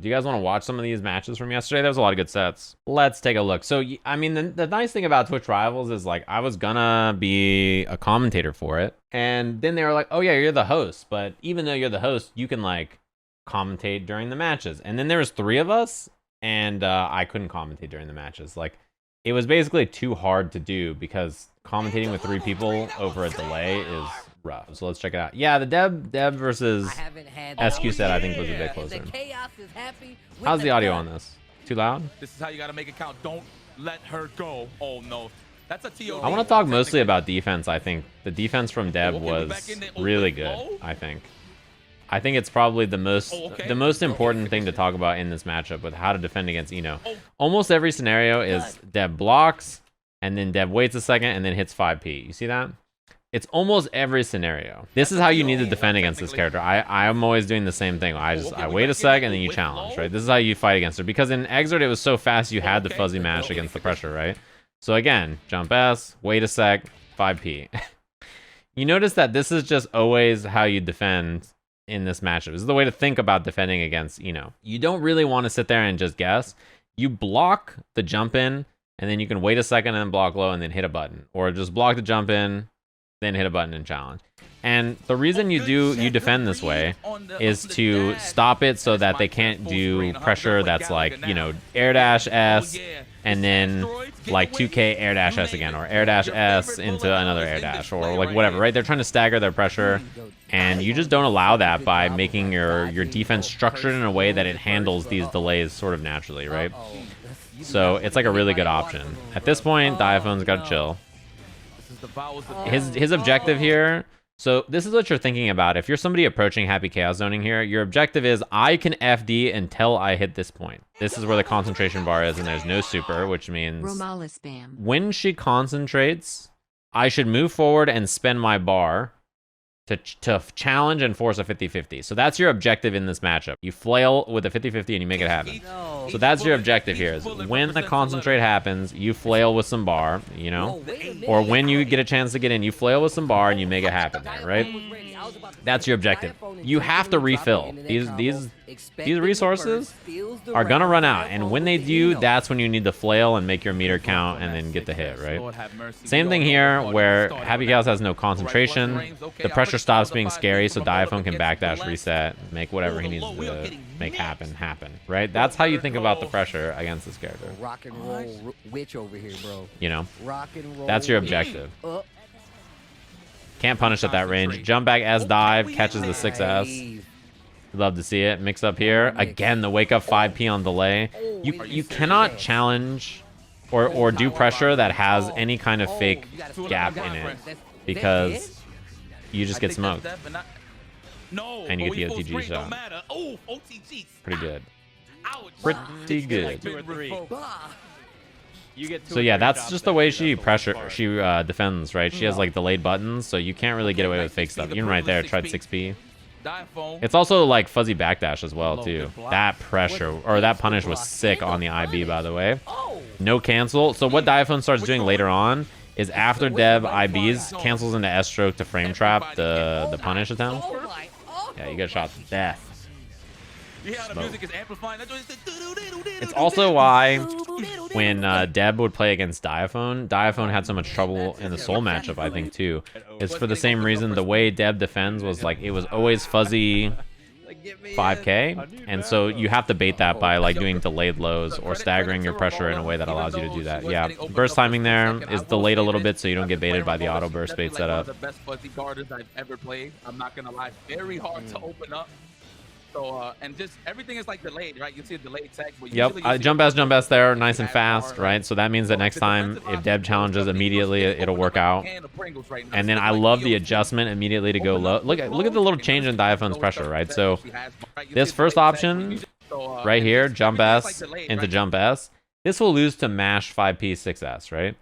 Do you guys want to watch some of these matches from yesterday? There was a lot of good sets. Let's take a look. So, I mean, the nice thing about Twitch Rivals is, like, I was gonna be a commentator for it. And then they were like, oh, yeah, you're the host. But even though you're the host, you can, like, commentate during the matches. And then there was 3 of us, and I couldn't commentate during the matches. Like, it was basically too hard to do because commentating with 3 people over a delay is rough. So let's check it out. Yeah, the Deb versus SQ set I think was a bit closer. How's the audio on this? Too loud? This is how you gotta make it count. Don't let her go. Oh no. That's a TO. I want to talk mostly about defense. I think the defense from Deb was really good. I think it's probably the most important thing to talk about in this matchup with how to defend against Eno. Almost every scenario is Deb blocks, and then Deb waits a second, and then hits 5p. You see that? It's almost every scenario. This is how you need to defend against this character. I'm always doing the same thing. I wait a sec, and then you challenge, right? This is how you fight against her. Because in Exert, it was so fast, you had the fuzzy mash against the pressure, right? So again, jump S, wait a sec, 5p. You notice that this is just always how you defend in this matchup. This is the way to think about defending against Eno. You don't really want to sit there and just guess. You block the jump in, and then you can wait a second and then block low and then hit a button. Or just block the jump in, then hit a button and challenge. And the reason you defend this way is to stop it so that they can't do pressure that's like, you know, air dash S and then like 2K air dash S again, or air dash S into another air dash, or like whatever, right? They're trying to stagger their pressure, and you just don't allow that by making your defense structured in a way that it handles these delays sort of naturally, right? So it's like a really good option. At this point, Diaphone's got to chill. His objective here, so this is what you're thinking about. If you're somebody approaching Happy Chaos Zoning here, your objective is I can FD until I hit this point. This is where the concentration bar is, and there's no super, which means Romolla spam. When she concentrates, I should move forward and spend my bar to challenge and force a 50-50. So that's your objective in this matchup. You flail with a 50-50 and you make it happen. So that's your objective here, is when the concentrate happens, you flail with some bar, you know? Or when you get a chance to get in, you flail with some bar and you make it happen there, right? That's your objective. You have to refill. These resources are gonna run out, and when they do, that's when you need to flail and make your meter count and then get the hit, right? Same thing here, where Happy Chaos has no concentration. The pressure stops being scary, so Diaphone can backdash, reset, make whatever he needs to make happen, right? That's how you think about the pressure against this character. Rock and roll witch over here, bro. You know, rock and roll. that's your objective. Can't punish at that range. Jump back S dive, catches the 6S. Love to see it. Mix up here. Again, the wake up 5p on delay. You cannot challenge or do pressure that has any kind of fake gap in it, because you just get smoked. And you get the OTG shot. Pretty good. Pretty good. So yeah, that's just the way she defends, right? She has like delayed buttons, so you can't really get away with fake stuff. Even right there, tried 6p. It's also like fuzzy backdash as well too. That pressure, or that punish was sick on the IB, by the way. No cancel. So what Diaphone starts doing later on is after Deb IBs, cancels into S stroke to frame trap the punish attempt. Yeah, you get shot to death. It's also why when Deb would play against Diaphone had so much trouble in the Soul matchup, I think, too. It's for the same reason. The way Deb defends was like, it was always fuzzy 5k, and so you have to bait that by like doing delayed lows or staggering your pressure in a way that allows you to do that. Yeah, burst timing there is delayed a little bit so you don't get baited by the auto burst bait setup. The best fuzzy guarders I've ever played. I'm not gonna lie, very hard to open up. So, and just everything is like delayed, right? You see a delayed tag. Yep, jump S there, nice and fast, right? So that means that next time, if Deb challenges immediately, it'll work out. And then I love the adjustment immediately to go low. Look at the little change in Diaphone's pressure, right? So this first option right here, jump S into jump S, this will lose to mash 5p 6s, right?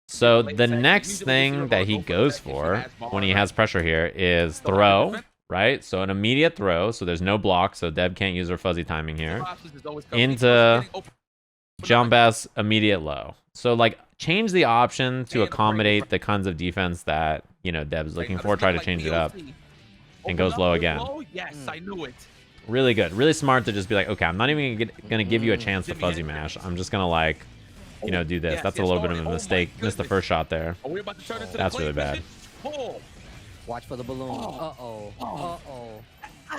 So the next thing that he goes for when he has pressure here is throw. Right, so an immediate throw, so there's no block, so Deb can't use her fuzzy timing here. Into jump S, immediate low. So like, change the option to accommodate the kinds of defense that, you know, Deb's looking for. Try to change it up, and goes low again. Yes, I knew it. Really good. Really smart to just be like, okay, I'm not even gonna give you a chance to fuzzy mash. I'm just gonna like, you know, do this. That's a little bit of a mistake. Missed the first shot there. That's really bad. Watch for the balloon. Uh-oh. Uh-oh.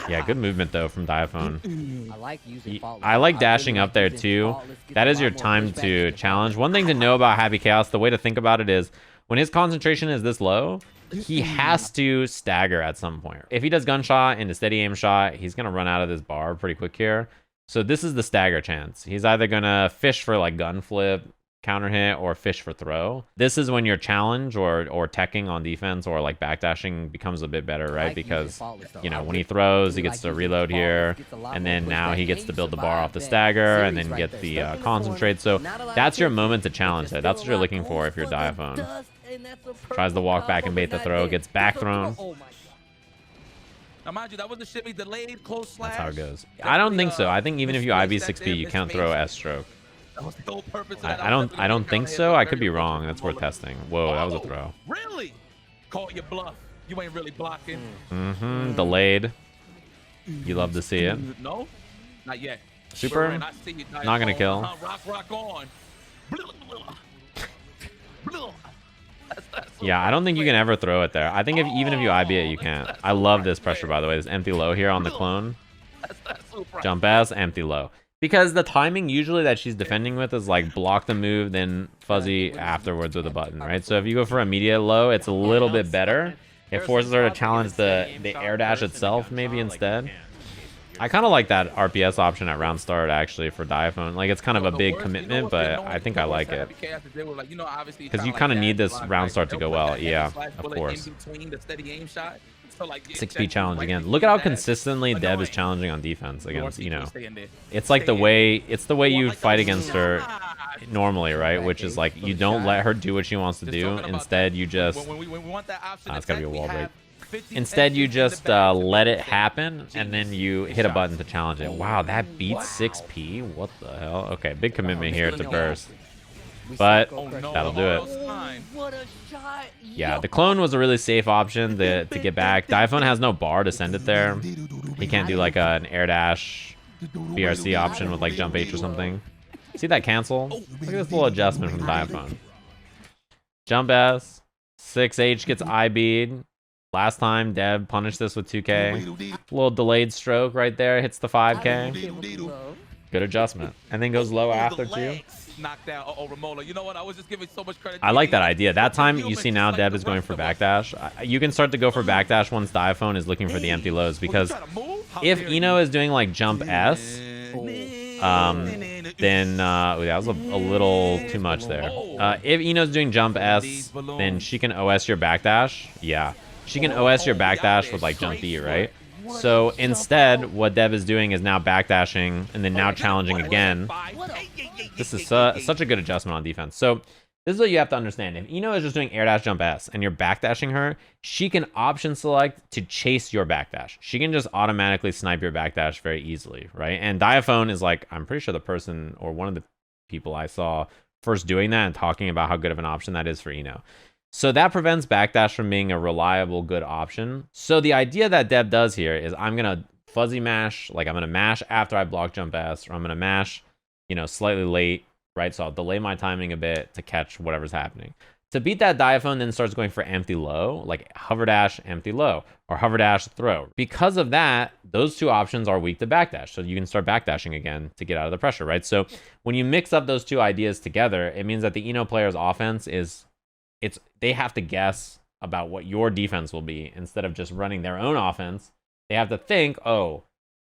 Yeah, good movement though from Diaphone. I like using faultless. I like dashing up there too. That is your time to challenge. One thing to know about Happy Chaos, the way to think about it is when his concentration is this low, he has to stagger at some point. If he does gunshot and a steady aim shot, he's gonna run out of this bar pretty quick here. So this is the stagger chance. He's either gonna fish for like gun flip, counter hit, or fish for throw. This is when your challenge or teching on defense or like backdashing becomes a bit better, right? Because, you know, when he throws, he gets to reload here, and then now he gets to build the bar off the stagger and then get the concentrate. So that's your moment to challenge it. That's what you're looking for if you're Diaphone. Tries to walk back and bait the throw, gets back thrown. Now, mind you, that was the shimmy delayed, close slash. That's how it goes. I don't think so. I think even if you IB 6P, you can't throw S stroke. I don't think so. I could be wrong. That's worth testing. Whoa, that was a throw. Really? Call your bluff. You ain't really blocking. Delayed. You love to see it. No, not yet. Super. Not gonna kill. Rock on. Yeah, I don't think you can ever throw it there. I think even if you IB it, you can't. I love this pressure, by the way. This empty low here on the clone. Jump S, empty low. Because the timing usually that she's defending with is like block the move, then fuzzy afterwards with a button, right? So if you go for immediate low, it's a little bit better. It forces her to challenge the air dash itself maybe instead. I kind of like that RPS option at round start actually for Diaphone. Like it's kind of a big commitment, but I think I like it. Because you kind of need this round start to go well. Yeah, of course. 6P challenge again. Look at how consistently Deb is challenging on defense against, you know. It's like the way you fight against her normally, right? Which is like you don't let her do what she wants to do. Instead, you just it's gotta be a wall break. Instead, you just let it happen, and then you hit a button to challenge it. Wow, that beats 6P? What the hell? Okay, big commitment here to burst. But that'll do it. Yeah, the clone was a really safe option to get back. Diaphone has no bar to send it there. He can't do like an air dash BRC option with like jump H or something. See that cancel? Look at this little adjustment from Diaphone. Jump S. 6H gets IB'd. Last time, Deb punished this with 2K. Little delayed stroke right there. Hits the 5K. Good adjustment. And then goes low after, too. Knocked out. Romolla. You know what? I was just giving so much credit. I like that idea. That time, you see now Deb is going for backdash. You can start to go for backdash once Diaphone is looking for the empty lows. Because if Eno is doing like jump S, then that was a little too much there. If Eno's doing jump S, then she can OS your backdash. Yeah. She can OS your backdash with like jump B, right? So instead, what Deb is doing is now backdashing and then now challenging again. This is such a good adjustment on defense. So this is what you have to understand. If Eno is just doing air dash jump S and you're backdashing her, she can option select to chase your backdash. She can just automatically snipe your backdash very easily, right? And Diaphone is like, I'm pretty sure the person or one of the people I saw first doing that and talking about how good of an option that is for Eno. So that prevents backdash from being a reliable, good option. So the idea that Deb does here is I'm going to fuzzy mash, like I'm going to mash after I block jump S, or I'm going to mash, you know, slightly late, right? So I'll delay my timing a bit to catch whatever's happening. To beat that Diaphone then starts going for empty low, like hover dash, empty low, or hover dash, throw. Because of that, those two options are weak to backdash. So you can start backdashing again to get out of the pressure, right? So when you mix up those two ideas together, it means that the Eno player's offense is they have to guess about what your defense will be instead of just running their own offense. They have to think, oh,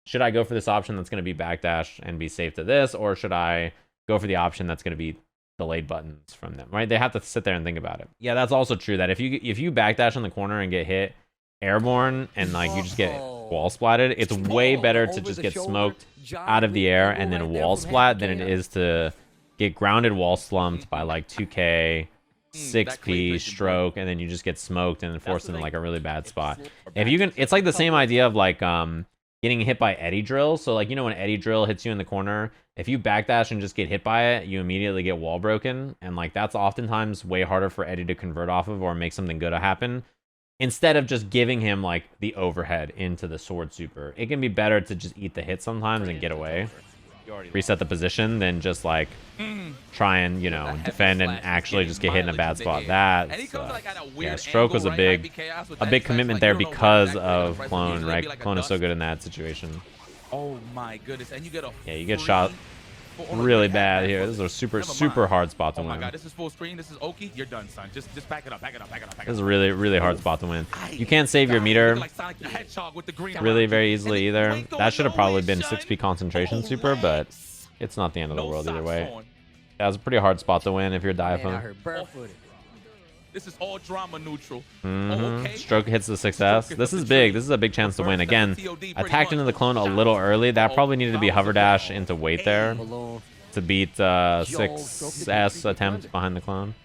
should I go for this option that's going to be backdash and be safe to this, or should I go for the option that's going to be delayed buttons from them, right? They have to sit there and think about it. Yeah, that's also true that if you backdash in the corner and get hit airborne and like you just get wall splatted, it's way better to just get smoked out of the air and then wall splat than it is to get grounded wall slumped by like 2K 6P stroke, and then you just get smoked and then forced into like a really bad spot. If you can, it's like the same idea of like getting hit by eddy drill. So like, you know, when eddy drill hits you in the corner, if you backdash and just get hit by it, you immediately get wall broken, and like that's oftentimes way harder for eddy to convert off of or make something good happen. instead of just giving him like the overhead into the sword super. It can be better to just eat the hit sometimes and get away. Reset the position than just like try and, you know, defend and actually just get hit in a bad spot. Yeah, stroke was a big commitment there because of clone, right? Clone is so good in that situation. Oh my goodness, and you get a you get shot really bad here. This is a super hard spot to win. Oh my god, this is full screen. This is Oki. You're done, son. Just back it up. This is a really hard spot to win. You can't save your meter really very easily either. That should have probably been 6p concentration super, but it's not the end of the world either way. That was a pretty hard spot to win if you're Diaphone. This is all drama neutral. Stroke hits the success. This is big. This is a big chance to win. Again, attacked into the clone a little early. That probably needed to be hover dash into weight there to beat 6S attempt behind the clone.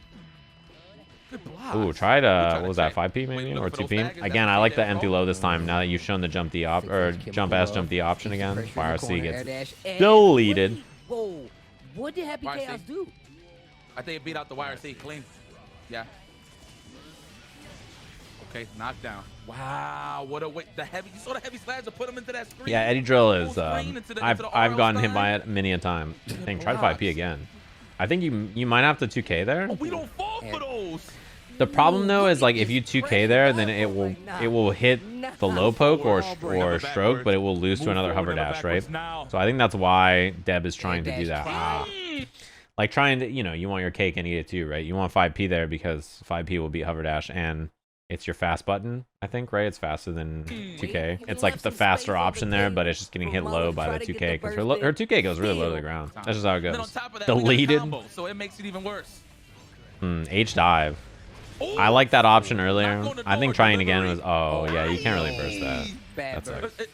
Ooh, try to, what was that, 5p maybe? Or 2p? Again, I like the empty low this time now that you've shown the jump D or jump S, jump D option again. YRC gets deleted. Whoa, what did Happy Chaos do? I think it beat out the YRC clean. Yeah. Okay, knockdown. Wow, what a weight. The heavy, you saw the heavy slash to put him into that screen. Yeah, Eddie Drill is, I've gotten hit by it many a time. I think, try to 5p again. I think you might have to 2k there. Oh, we don't fall for those. The problem though is like if you 2k there, then it will hit the low poke or stroke, but it will lose to another hover dash, right? So I think that's why Deb is trying to do that. Like trying to, you know, you want your cake and eat it too, right? You want 5p there because 5p will beat hover dash and it's your fast button, I think, right? It's faster than 2k. It's like the faster option there, but it's just getting hit low by the 2k because her 2k goes really low to the ground. That's just how it goes. Deleted. So it makes it even worse. H dive. I like that option earlier. I think trying again was, oh yeah, you can't really burst that. That sucks.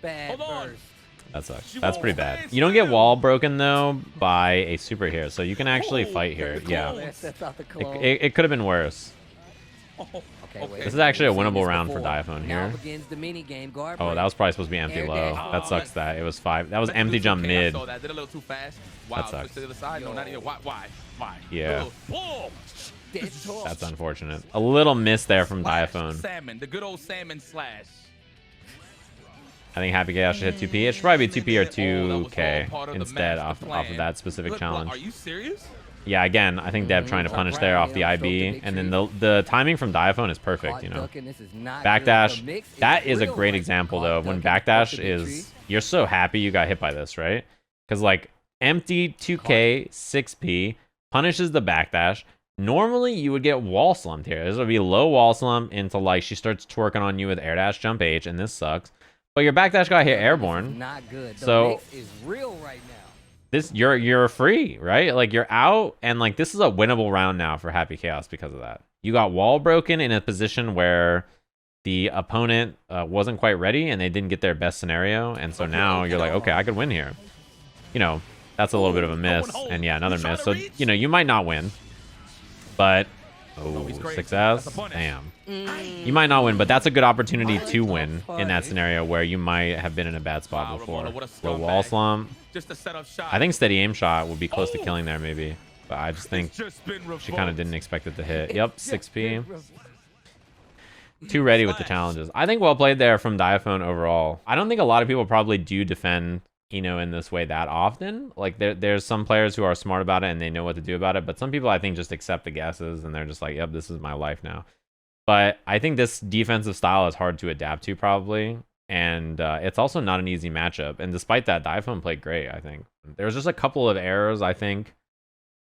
Bad burst. That sucks. That's pretty bad. You don't get wall broken though by a super here, so you can actually fight here. Yeah. It could have been worse. This is actually a winnable round for Diaphone here. Oh, that was probably supposed to be empty low. That sucks that. It was 5. That was empty jump mid. That sucks. Why? Yeah. That's unfortunate. A little miss there from Diaphone. Salmon, the good old salmon slash. I think Happy Chaos should hit 2p. It should probably be 2p or 2k instead off of that specific challenge. Are you serious? Yeah, again, I think Deb trying to punish there off the IB. And then the timing from Diaphone is perfect, you know. Backdash, that is a great example, though. When backdash is, you're so happy you got hit by this, right? Because, like, empty 2k, 6p, punishes the backdash. Normally, you would get wall slumped here. This would be low wall slump into, like, she starts twerking on you with air dash jump H, and this sucks. But your backdash got hit airborne. Not good. So is real right now. This you're free, right? Like you're out, and like this is a winnable round now for Happy Chaos because of that. You got wall broken in a position where the opponent wasn't quite ready and they didn't get their best scenario, and so now you're like, okay, I could win here. You know, that's a little bit of a miss, and yeah, another miss. So you know, you might not win, but oh, success, damn. You might not win, but that's a good opportunity to win in that scenario where you might have been in a bad spot before. The wall slump. I think steady aim shot would be close to killing there maybe, but I just think she kind of didn't expect it to hit. Yep, 6p. Too ready with the challenges. I think well played there from Diaphone overall. I don't think a lot of people probably do defend, you know, in this way that often. Like there's some players who are smart about it and they know what to do about it, but some people I think just accept the guesses and they're just like, yep, this is my life now. But I think this defensive style is hard to adapt to probably. And it's also not an easy matchup. And despite that, Diaphone played great, I think. There's just a couple of errors, I think,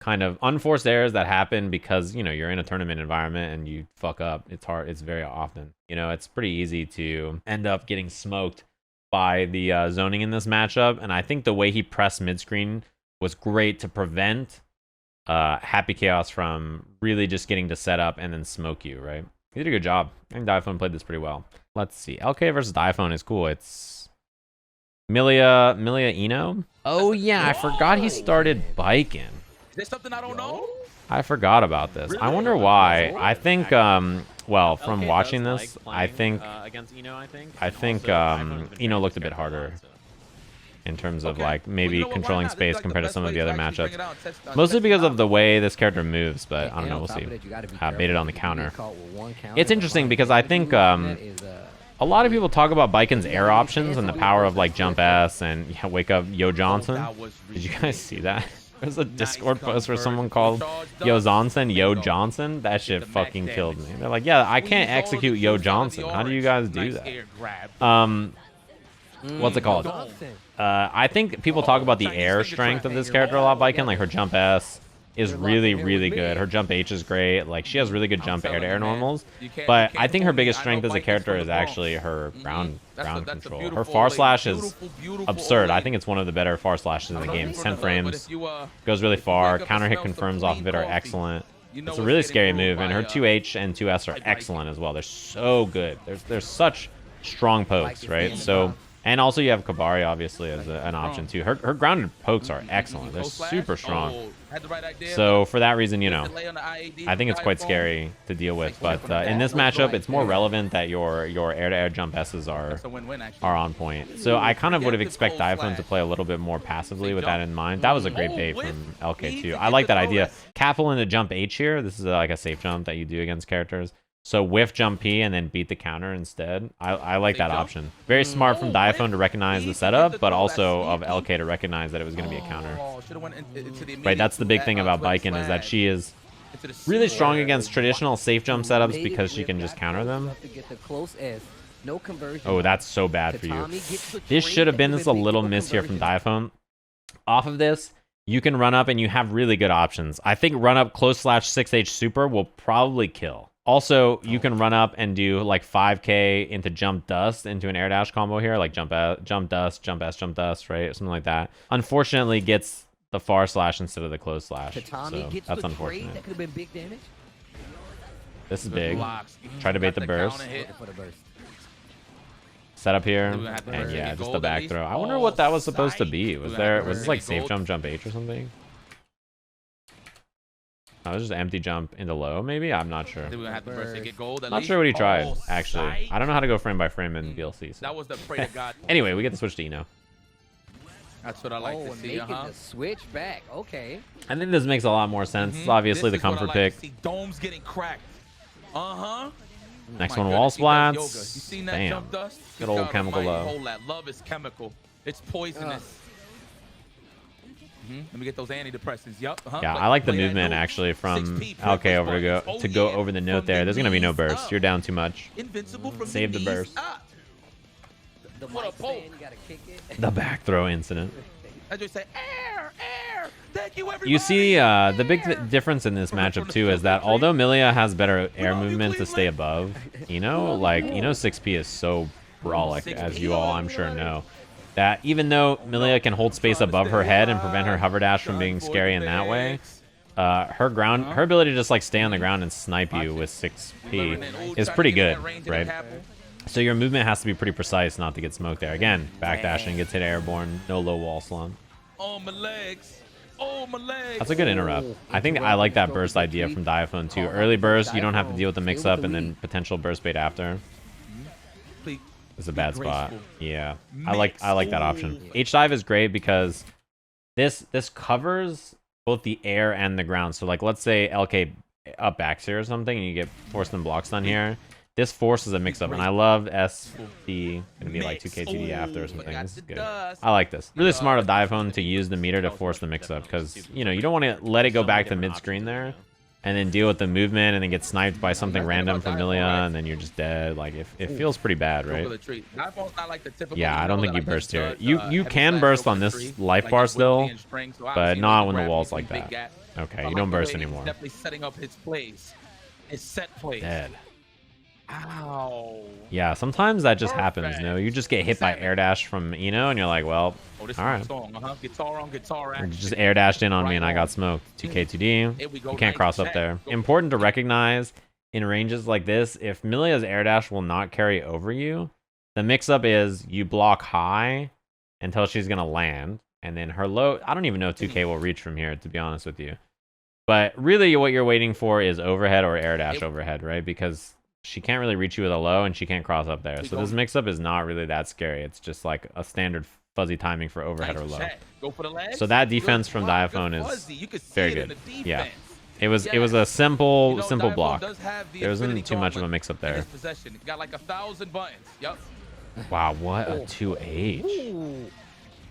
kind of unforced errors that happen because, you know, you're in a tournament environment and you fuck up. It's hard. It's very often. You know, it's pretty easy to end up getting smoked by the zoning in this matchup. And I think the way he pressed mid-screen was great to prevent Happy Chaos from really just getting to set up and then smoke you, right? He did a good job. I think Diaphone played this pretty well. Let's see. LK versus Diaphone is cool. It's Millia Eno. Oh yeah, I forgot he started Baiken. Is there something I don't know? I forgot about this. I wonder why. I think well, from watching this, I think against Eno, I think Eno looked a bit harder. in terms of Okay. like Well, maybe you know what, why controlling not? This is, space like, compared to best some of way the to other actually matchups. bring it out and test Mostly it because out. of the way this character moves, but I don't know, on we'll top see. of that, you gotta be Baited careful on the because you counter. get caught with one counter, It's the interesting amount of because I damage you think lose from that is, a lot of people talk about Baiken's air options and the power of like jump S and yeah, wake up Yo Johnson. That was Did you guys see that? There's a Nice Discord post where conversion. someone called Recharge Yo dust. Johnson Yo Bingo. Johnson. That shit the max fucking killed me. damage. They're like, yeah, I Squeeze can't all of the execute Yo juice out of the Johnson. How do you orange. guys do Nice that? air grab. What's it called? I think people talk about the air strength of this character a lot, Baiken. Like her jump S is really, really good. Her jump H is great. Like she has really good jump air to air normals. But I think her biggest strength as a character is actually her ground control. Her far slash is absurd. I think it's one of the better far slashes in the game. It's 10 frames. Goes really far. Counter hit confirms off of it are excellent. It's a really scary move, and her 2H and 2S are excellent as well. They're so good. There's such strong pokes, right? So, and also you have Kabari obviously as an option too. Her grounded pokes are excellent. They're super strong. So for that reason, you know, I think it's quite scary to deal with. But in this matchup, it's more relevant that your air-to-air jump S's are on point. So I kind of would have expected Diaphone to play a little bit more passively with that in mind. That was a great bait from LK2. I like that idea. Capital into jump H here. This is like a safe jump that you do against characters. So whiff jump P and then beat the counter instead. I like that option. Very smart from Diaphone to recognize the setup, but also of LK to recognize that it was going to be a counter. Right, that's the big thing about Baiken is that she is really strong against traditional safe jump setups because she can just counter them. Oh, that's so bad for you. This should have been this a little miss here from Diaphone. Off of this, you can run up and you have really good options. I think run up close slash 6H super will probably kill. Also, you can run up and do like 5k into jump dust into an air dash combo here, like jump dust, jump S, jump dust, right? Something like that. Unfortunately, gets the far slash instead of the close slash. So that's unfortunate. That could have been big damage. This is big. Try to bait the burst. Set up here, and yeah, just the back throw. I wonder what that was supposed to be. Was this like safe jump H or something? That was just empty jump into low, maybe? I'm not sure. Not sure what he tried, actually. I don't know how to go frame by frame in VLC. So. That was the pray to God. Anyway, we get to switch to Eno. That's what I like to see, the switch back. Okay. I think this makes a lot more sense. It's obviously the comfort pick. Dome's getting cracked. Next one, wall splats. Damn. Good old chemical low. That love is chemical. It's poisonous. Let me get those antidepressants. Yup. Yeah, I like the movement actually from LK over to go over the note there. There's gonna be no burst. You're down too much. Save the burst. What a poke. The back throw incident. I just say air. Thank you, everybody. You see, the big difference in this matchup too is that although Millia has better air movement to stay above, like 6P is so brolic, as you all I'm sure know. That even though Millia can hold space above her head and prevent her hover dash from being scary in that way, her ability to just like stay on the ground and snipe you with 6P is pretty good, right? So your movement has to be pretty precise not to get smoked there. Again, backdashing, gets hit airborne, no low wall slump. Oh, my legs. Oh, my legs. That's a good interrupt. I think I like that burst idea from Diaphone too. Early burst, you don't have to deal with the mix-up and then potential burst bait after. It's a bad spot. Yeah, I like that option. H-dive is great because this covers both the air and the ground. So like let's say LK up backs here or something and you get forced and blocks done here. This forces a mix-up, and I love SD gonna be like 2k TD after or something. This is good. I like this. Really smart of Diaphone to use the meter to force the mix-up because you don't want to let it go back to mid-screen there and then deal with the movement and then get sniped by something random from Millia and then you're just dead. Like it feels pretty bad, right? Yeah, I don't think you burst here. You can burst on this life bar still, but not when the wall's like that. Okay, you don't burst anymore. Definitely setting up his plays. His set plays. Dead. Ow. Yeah, sometimes that just happens. You just get hit by air dash from Eno, and you're like, well, all right. Guitar on guitar action. Just air dashed in on me, and I got smoked. 2k 2D. You can't cross up there. Important to recognize in ranges like this, if Millia's air dash will not carry over you, the mix-up is you block high until she's gonna land, and then her low. I don't even know if 2k will reach from here, to be honest with you. But really, what you're waiting for is overhead or air dash overhead, right? Because she can't really reach you with a low and she can't cross up there. So this mix-up is not really that scary. It's just like a standard fuzzy timing for overhead or low. Go for the legs. So that defense from Diaphone is very good. Yeah. It was a simple block. There wasn't too much of a mix up there. Got like 1,000 buttons. Yep. Wow, what a 2H.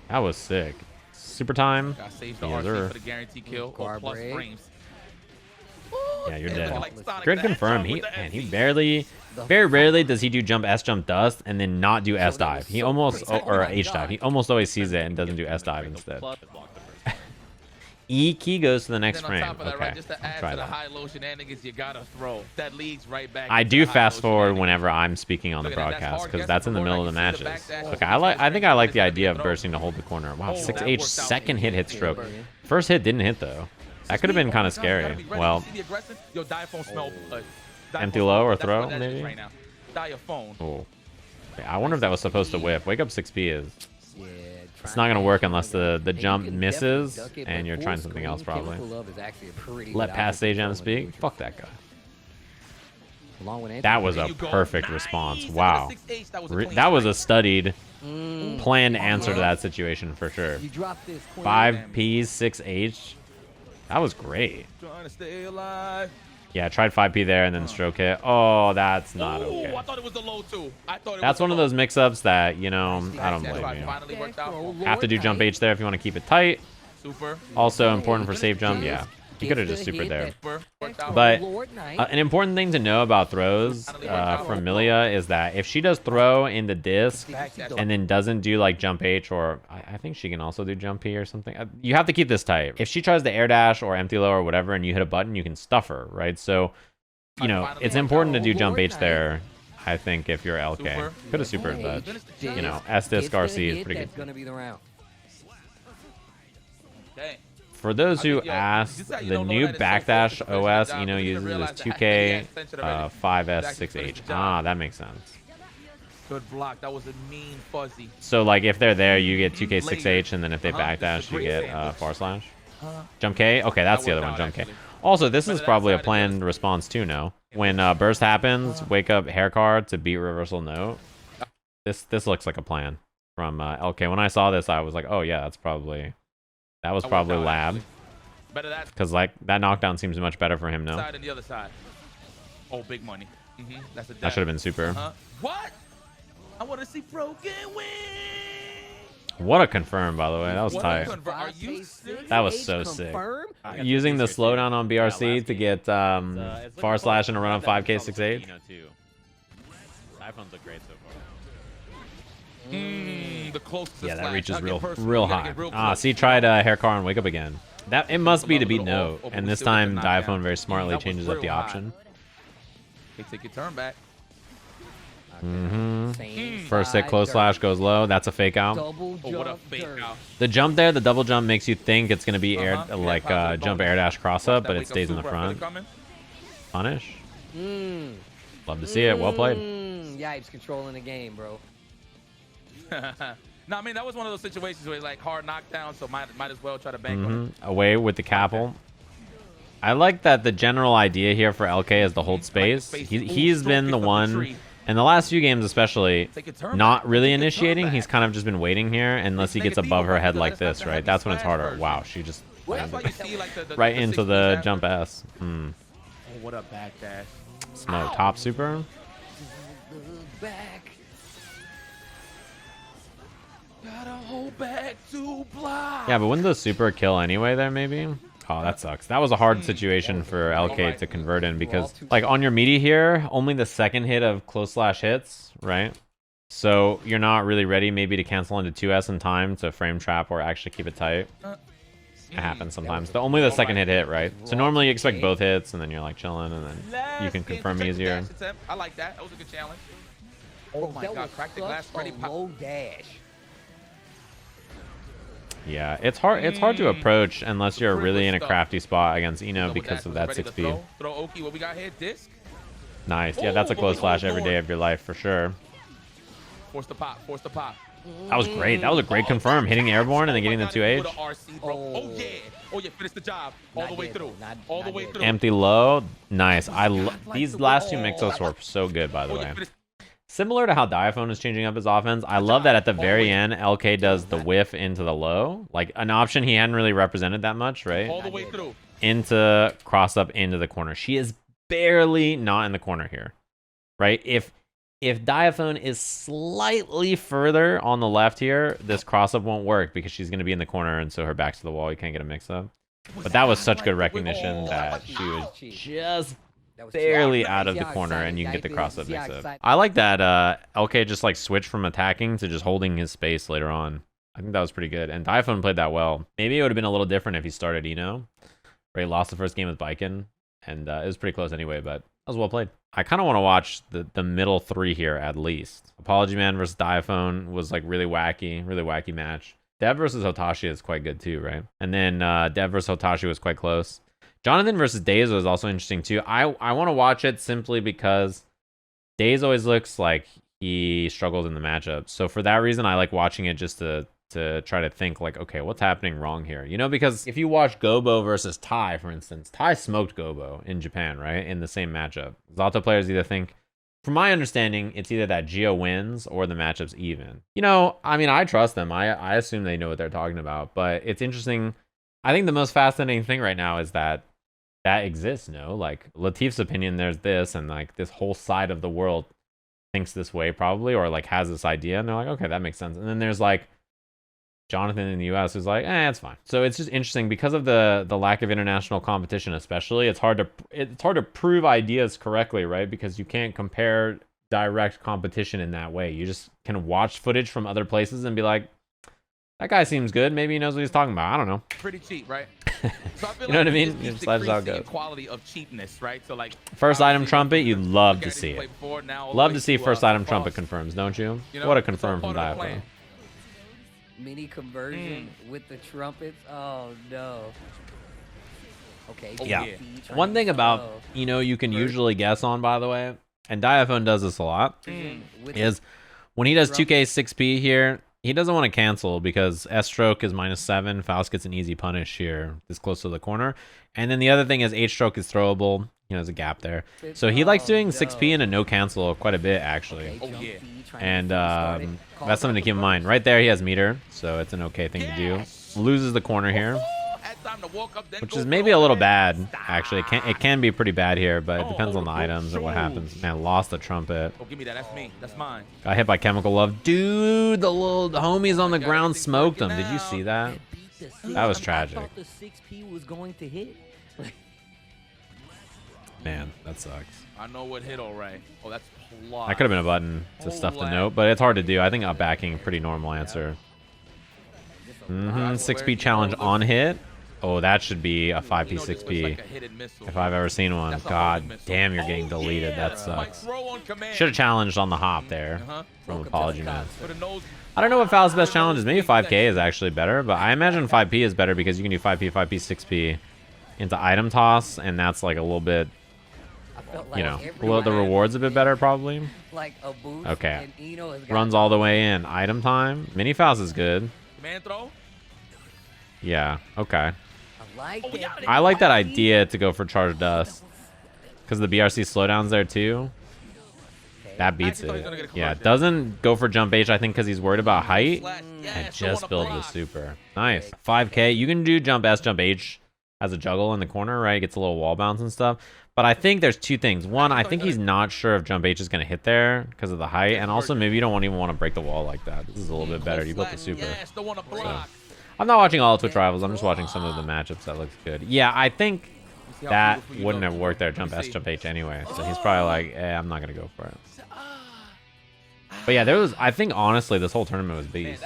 That was sick. Super time. Got saved the RC for the guaranteed kill. Plus frames. Yeah, you're dead. Grid confirm. He very rarely does he do jump S jump dust and then not do S dive. He almost or H dive. He almost always sees it and doesn't do S dive instead. E key goes to the next frame. Okay, try that. I do fast forward whenever I'm speaking on the broadcast because that's in the middle of the matches. Okay, I think I like the idea of bursting to hold the corner. Wow, 6H second hit stroke. First hit didn't hit though. That could have been kind of scary. Well, empty low or throw maybe. Oh, I wonder if that was supposed to whip. Wake up 6P is. It's not gonna work unless the jump misses and you're trying something else probably. Let past Sajam speak. Fuck that guy. That was a perfect response. Wow. That was a studied, planned answer to that situation for sure. 5P, 6H. That was great. Yeah, I tried 5P there and then stroke hit. Oh, that's not okay. I thought it was the low too. That's one of those mix-ups that, you know, I don't blame you. Have to do jump H there if you want to keep it tight. Also important for safe jump, yeah. You could have just supered there. But an important thing to know about throws from Millia is that if she does throw in the disc and then doesn't do like jump H, or I think she can also do jump P or something, you have to keep this tight. If she tries to air dash or empty low or whatever and you hit a button, you can stuff her, right? So, you know, it's important to do jump H there, I think, if you're LK. Could have supered, but, you know, S disc RC is pretty good. For those who asked, the new backdash OS, you know, uses this 2K 5S6H. Ah, that makes sense. Good block. That was a mean fuzzy. So, like, if they're there, you get 2K 6H, and then if they backdash, you get far slash. Jump K? Okay, that's the other one, jump K. Also, this is probably a planned response too, no? When burst happens, wake up hair card to beat reversal note. This looks like a plan from LK. When I saw this, I was like, oh yeah, that's probably... That was probably lab. Because, like, that knockdown seems much better for him, no? The other side. Oh, big money. That's a that should have been super. What? I want to see broken wing. What a confirm, by the way. That was tight. That was so sick. Using the slowdown on BRC to get far slash and a run on 5K 6H. Diaphones look great so far. The closest yeah, that reaches real high. Ah, see, tried hair car and wake up again. That it must be to beat no, and this time Diaphone very smartly changes up the option. Take your turn back. First hit close slash goes low. That's a fake out. What a fake out. The jump there, the double jump makes you think it's gonna be air like jump air dash cross up, but it stays in the front. Punish. Love to see it. Well played. Yipes controlling the game, bro. No, I mean, that was one of those situations where like hard knockdown, so might as well try to bank on it. Away with the capel. I like that the general idea here for LK is to hold space. He's been the one, in the last few games especially, not really initiating. He's kind of just been waiting here unless he gets above her head like this, right? That's when it's harder. Wow, she just right into the jump S. Oh, what a backdash. Smoke. Top super. Back to block. Yeah, but wouldn't the super kill anyway there, maybe? Oh, that sucks. That was a hard situation for LK to convert in because, like, on your meaty here, only the second hit of close slash hits, right? So you're not really ready maybe to cancel into 2S in time to frame trap or actually keep it tight. It happens sometimes. Only the second hit, right? So normally you expect both hits, and then you're, like, chilling, and then you can confirm easier. I like that. That was a good challenge. Oh my god, crack the glass, ready, pop. Dash. Yeah, it's hard to approach unless you're really in a crafty spot against Eno because of that 6B. Throw Oki, what we got here? Disc. Nice. Yeah, that's a close flash every day of your life for sure. Force the pop. Force the pop. That was great. That was a great confirm. Hitting airborne and then getting the 2H. Oh yeah. Oh yeah. Finish the job all the way through. All the way through. Empty low. Nice. These last two mix-ups were so good, by the way. Similar to how Diaphone is changing up his offense, I love that at the very end, LK does the whiff into the low. Like, an option he hadn't really represented that much, right? All the way through. Into cross up into the corner. She is barely not in the corner here, right? If Diaphone is slightly further on the left here, this cross up won't work because she's going to be in the corner, and so her back's to the wall. You can't get a mix up. But that was such good recognition that she was just barely out of the corner, and you can get the cross up mix up. I like that LK just like switched from attacking to just holding his space later on. I think that was pretty good, and Diaphone played that well. Maybe it would have been a little different if he started Eno, where he lost the first game with Baiken, and it was pretty close anyway, but that was well played. I kind of want to watch the middle three here at least. Apologyman versus Diaphone was like really wacky match. Dev versus Hotashi is quite good too, right? And then Dev versus Hotashi was quite close. Jonathan versus Daze was also interesting too. I want to watch it simply because Daze always looks like he struggles in the matchup. So for that reason, I like watching it just to try to think like, okay, what's happening wrong here? You know, because if you watch Gobo versus Tai, for instance, Tai smoked Gobo in Japan, right? In the same matchup. Zato players either think, from my understanding, it's either that Geo wins or the matchup's even. You know, I mean, I trust them. I assume they know what they're talking about, but it's interesting. I think the most fascinating thing right now is that exists, no? Like, Latif's opinion, there's this, and like this whole side of the world thinks this way probably, or like has this idea, and they're like, okay, that makes sense. And then there's like Jonathan in the US who's like, it's fine. So it's just interesting because of the lack of international competition, especially. It's hard to prove ideas correctly, right? Because you can't compare direct competition in that way. You just can watch footage from other places and be like, that guy seems good. Maybe he knows what he's talking about. I don't know. Pretty cheap, right? So I feel you know like what I mean? It's That's how it goes. quality of cheapness, right? So like first item trumpet, you'd love to see it. Love to see first item trumpet confirms, don't you? What a confirm from Diaphone. Mini conversion with the trumpets. Oh no. Okay. Yeah. One thing about, you can usually guess on, by the way, and Diaphone does this a lot, is when he does 2K 6P here, he doesn't want to cancel because S-stroke is -7. Faust gets an easy punish here, this close to the corner. And then the other thing is H-stroke is throwable. There's a gap there. So he likes doing 6P and a no cancel quite a bit, actually. And that's something to keep in mind. Right there, he has meter, so it's an okay thing to do. Loses the corner here, which is maybe a little bad, actually. It can be pretty bad here, but it depends on the items and what happens. Man, lost the trumpet. Give me that. That's me. That's mine. Got hit by Chemical Love. Dude, the homies on the ground smoked him. Did you see that? That was tragic. I thought the 6P was going to hit. Man, that sucks. I know what hit alright. Oh, that's plot. That could have been a button to stuff the note, but it's hard to do. I think up backing, pretty normal answer. 6P challenge on hit. Oh, that should be a 5P 6P if I've ever seen one. God damn, you're getting deleted. That sucks. Should have challenged on the hop there from Apologyman. I don't know what Faust's best challenge is. Maybe 5K is actually better, but I imagine 5P is better because you can do 5P, 5P, 6P into item toss, and that's like a little bit, the reward's a bit better probably. Like a boost. Okay. Runs all the way in. Item time. Mini-Faust is good. Yeah, okay. I like that idea to go for Charge Dust because the BRC slowdowns there too. That beats it. Yeah, doesn't go for Jump H, I think, because he's worried about height. And just build the super. Nice. 5K. You can do Jump S, Jump H as a juggle in the corner, right? Gets a little wall bounce and stuff. But I think there's two things. One, I think he's not sure if Jump H is going to hit there because of the height. And also, maybe you don't even want to break the wall like that. This is a little bit better. You built the super. So, I'm not watching all Twitch Rivals. I'm just watching some of the matchups that looks good. Yeah, I think that wouldn't have worked there. Jump S, Jump H anyway. So he's probably like, I'm not going to go for it. But yeah, I think honestly, this whole tournament was beast.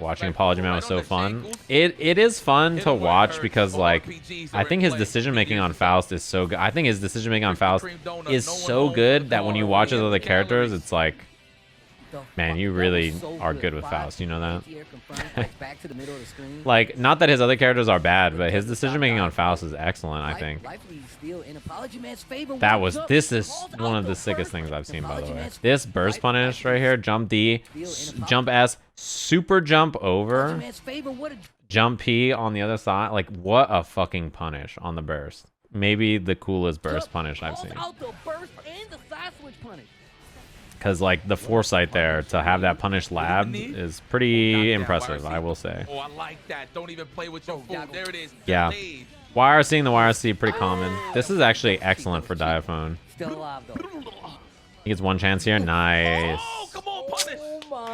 Watching Apologyman was so fun. It is fun to watch because, like, I think his decision making on Faust is so good. I think his decision making on Faust is so good that when you watch his other characters, it's like, man, you really are good with Faust. You know that? Like, not that his other characters are bad, but his decision making on Faust is excellent, I think. This is one of the sickest things I've seen, by the way. This burst punish right here, jump D, jump S, super jump over, jump P on the other side. Like, what a fucking punish on the burst. Maybe the coolest burst punish I've seen. Because, like, the foresight there to have that punish labbed is pretty impressive, I will say. Oh, I like that. Don't even play with your food. There it is. Yeah. YRC and the YRC, pretty common. This is actually excellent for Diaphone. Still alive, though. He gets one chance here. Nice. Oh, come on, punish.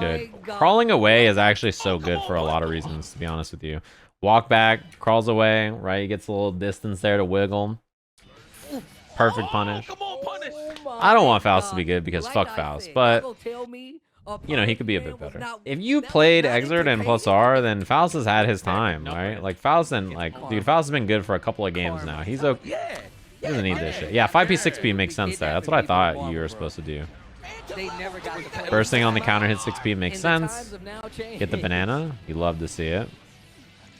Good. Crawling away is actually so good for a lot of reasons, to be honest with you. Walk back, crawls away, right? He gets a little distance there to wiggle. Perfect punish. Come on, punish. I don't want Faust to be good because fuck Faust, but you know, he could be a bit better. If you played Exert and plus R, then Faust has had his time, right? Like Faust and dude, Faust has been good for a couple of games now. He's okay. He doesn't need this shit. Yeah, 5P, 6P makes sense there. That's what I thought you were supposed to do. Bursting on the counter hit 6P makes sense. Get the banana. You love to see it.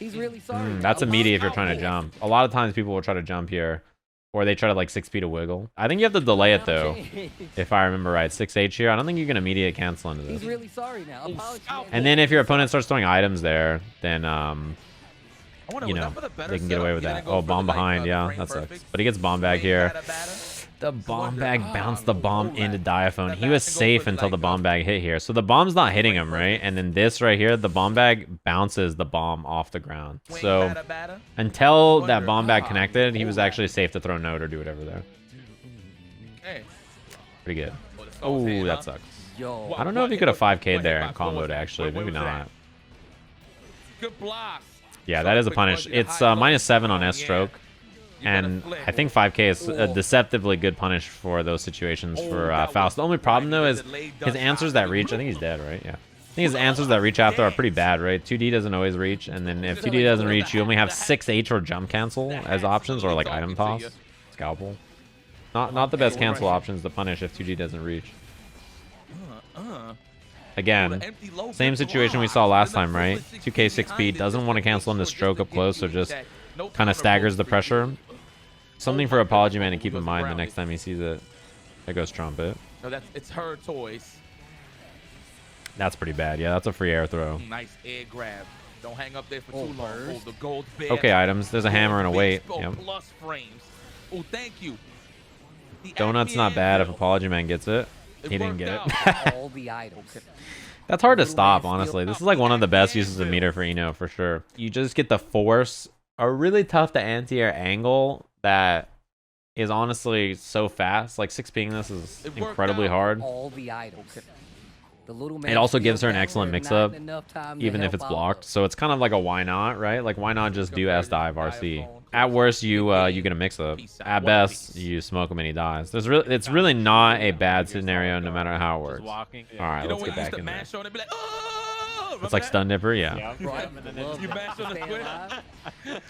That's a meaty if you're trying to jump. A lot of times people will try to jump here. Or they try to like 6P to wiggle. I think you have to delay it though. If I remember right. 6H here. I don't think you can immediate cancel into this. He's really sorry now. And then if your opponent starts throwing items there, then you know, they can get away with that. Oh, bomb behind, yeah, that sucks. But he gets bomb bag here. The bomb bag bounced the bomb into Diaphone. He was safe until the bomb bag hit here. So the bomb's not hitting him, right? And then this right here, the bomb bag bounces the bomb off the ground. So until that bomb bag connected, he was actually safe to throw note or do whatever there. Pretty good. Oh, that sucks. I don't know if he could have 5K'd there and comboed actually. Maybe not. Good block. Yeah, that is a punish. It's -7 on S stroke. And I think 5K is a deceptively good punish for those situations for Faust. The only problem, though, is his answers that reach... I think he's dead, right? Yeah. I think his answers that reach after are pretty bad, right? 2D doesn't always reach, and then if 2D doesn't reach, you only have 6H or jump cancel as options, or like item toss, scalpel. Not the best cancel options to punish if 2D doesn't reach. Again, same situation we saw last time, right? 2K 6P doesn't want to cancel into stroke up close, so just kind of staggers the pressure. Something for Apologyman to keep in mind the next time he sees it. There goes Trumpet. No, it's her toys. That's pretty bad. Yeah, that's a free air throw. Nice air grab. Don't hang up there for too long. Oh, the gold bear. Okay, items. There's a hammer and a weight. Yep. Plus frames. Oh, thank you. Donut's not bad if Apologyman gets it. He didn't get it. All the items. That's hard to stop, honestly. This is like one of the best uses of meter for Eno, for sure. You just get the force, a really tough to anti-air angle that is honestly so fast. Like 6Ping this is incredibly hard. All the items. It also gives her an excellent mix-up, even if it's blocked. So it's kind of like a why not, right? Like why not just do S dive RC? At worst, you get a mix-up. At best, you smoke him and he dies. It's really not a bad scenario, no matter how it works. All right, let's get back in there. It's like stun dipper, yeah.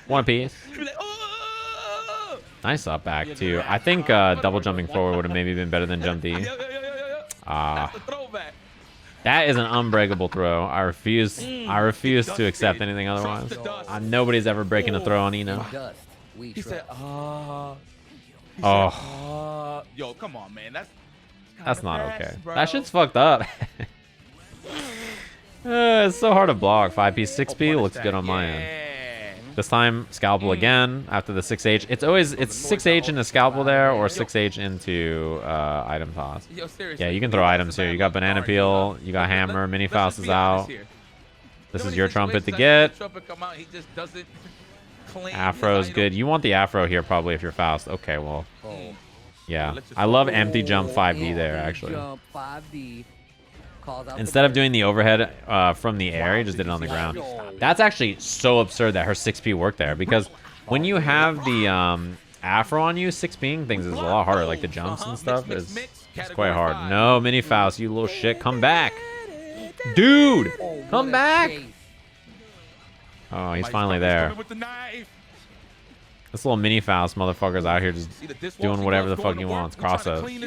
One piece. Nice up back too. I think double jumping forward would have maybe been better than jump D. That is an unbreakable throw. I refuse to accept anything otherwise. Nobody's ever breaking a throw on Eno. He said, oh. Yo, come on, man. That's not okay. That shit's fucked up. It's so hard to block. 5P, 6P looks good on my end. This time, scalpel again after the 6H. It's 6H into scalpel there or 6H into item toss. Yeah, you can throw items here. You got banana peel, you got hammer, Mini-Faust is out. This is your trumpet to get. Afro's good. You want the afro here probably if you're Faust. Okay, well. Yeah. I love empty jump 5D there actually. Instead of doing the overhead from the air, he just did it on the ground. That's actually so absurd that her 6P worked there, because when you have the afro on you, 6Ping things is a lot harder. Like the jumps and stuff is quite hard. No, Mini-Faust, you little shit. Come back. Dude, come back. Oh, he's finally there. This little Mini-Faust motherfucker's out here just doing whatever the fuck he wants. Cross up. And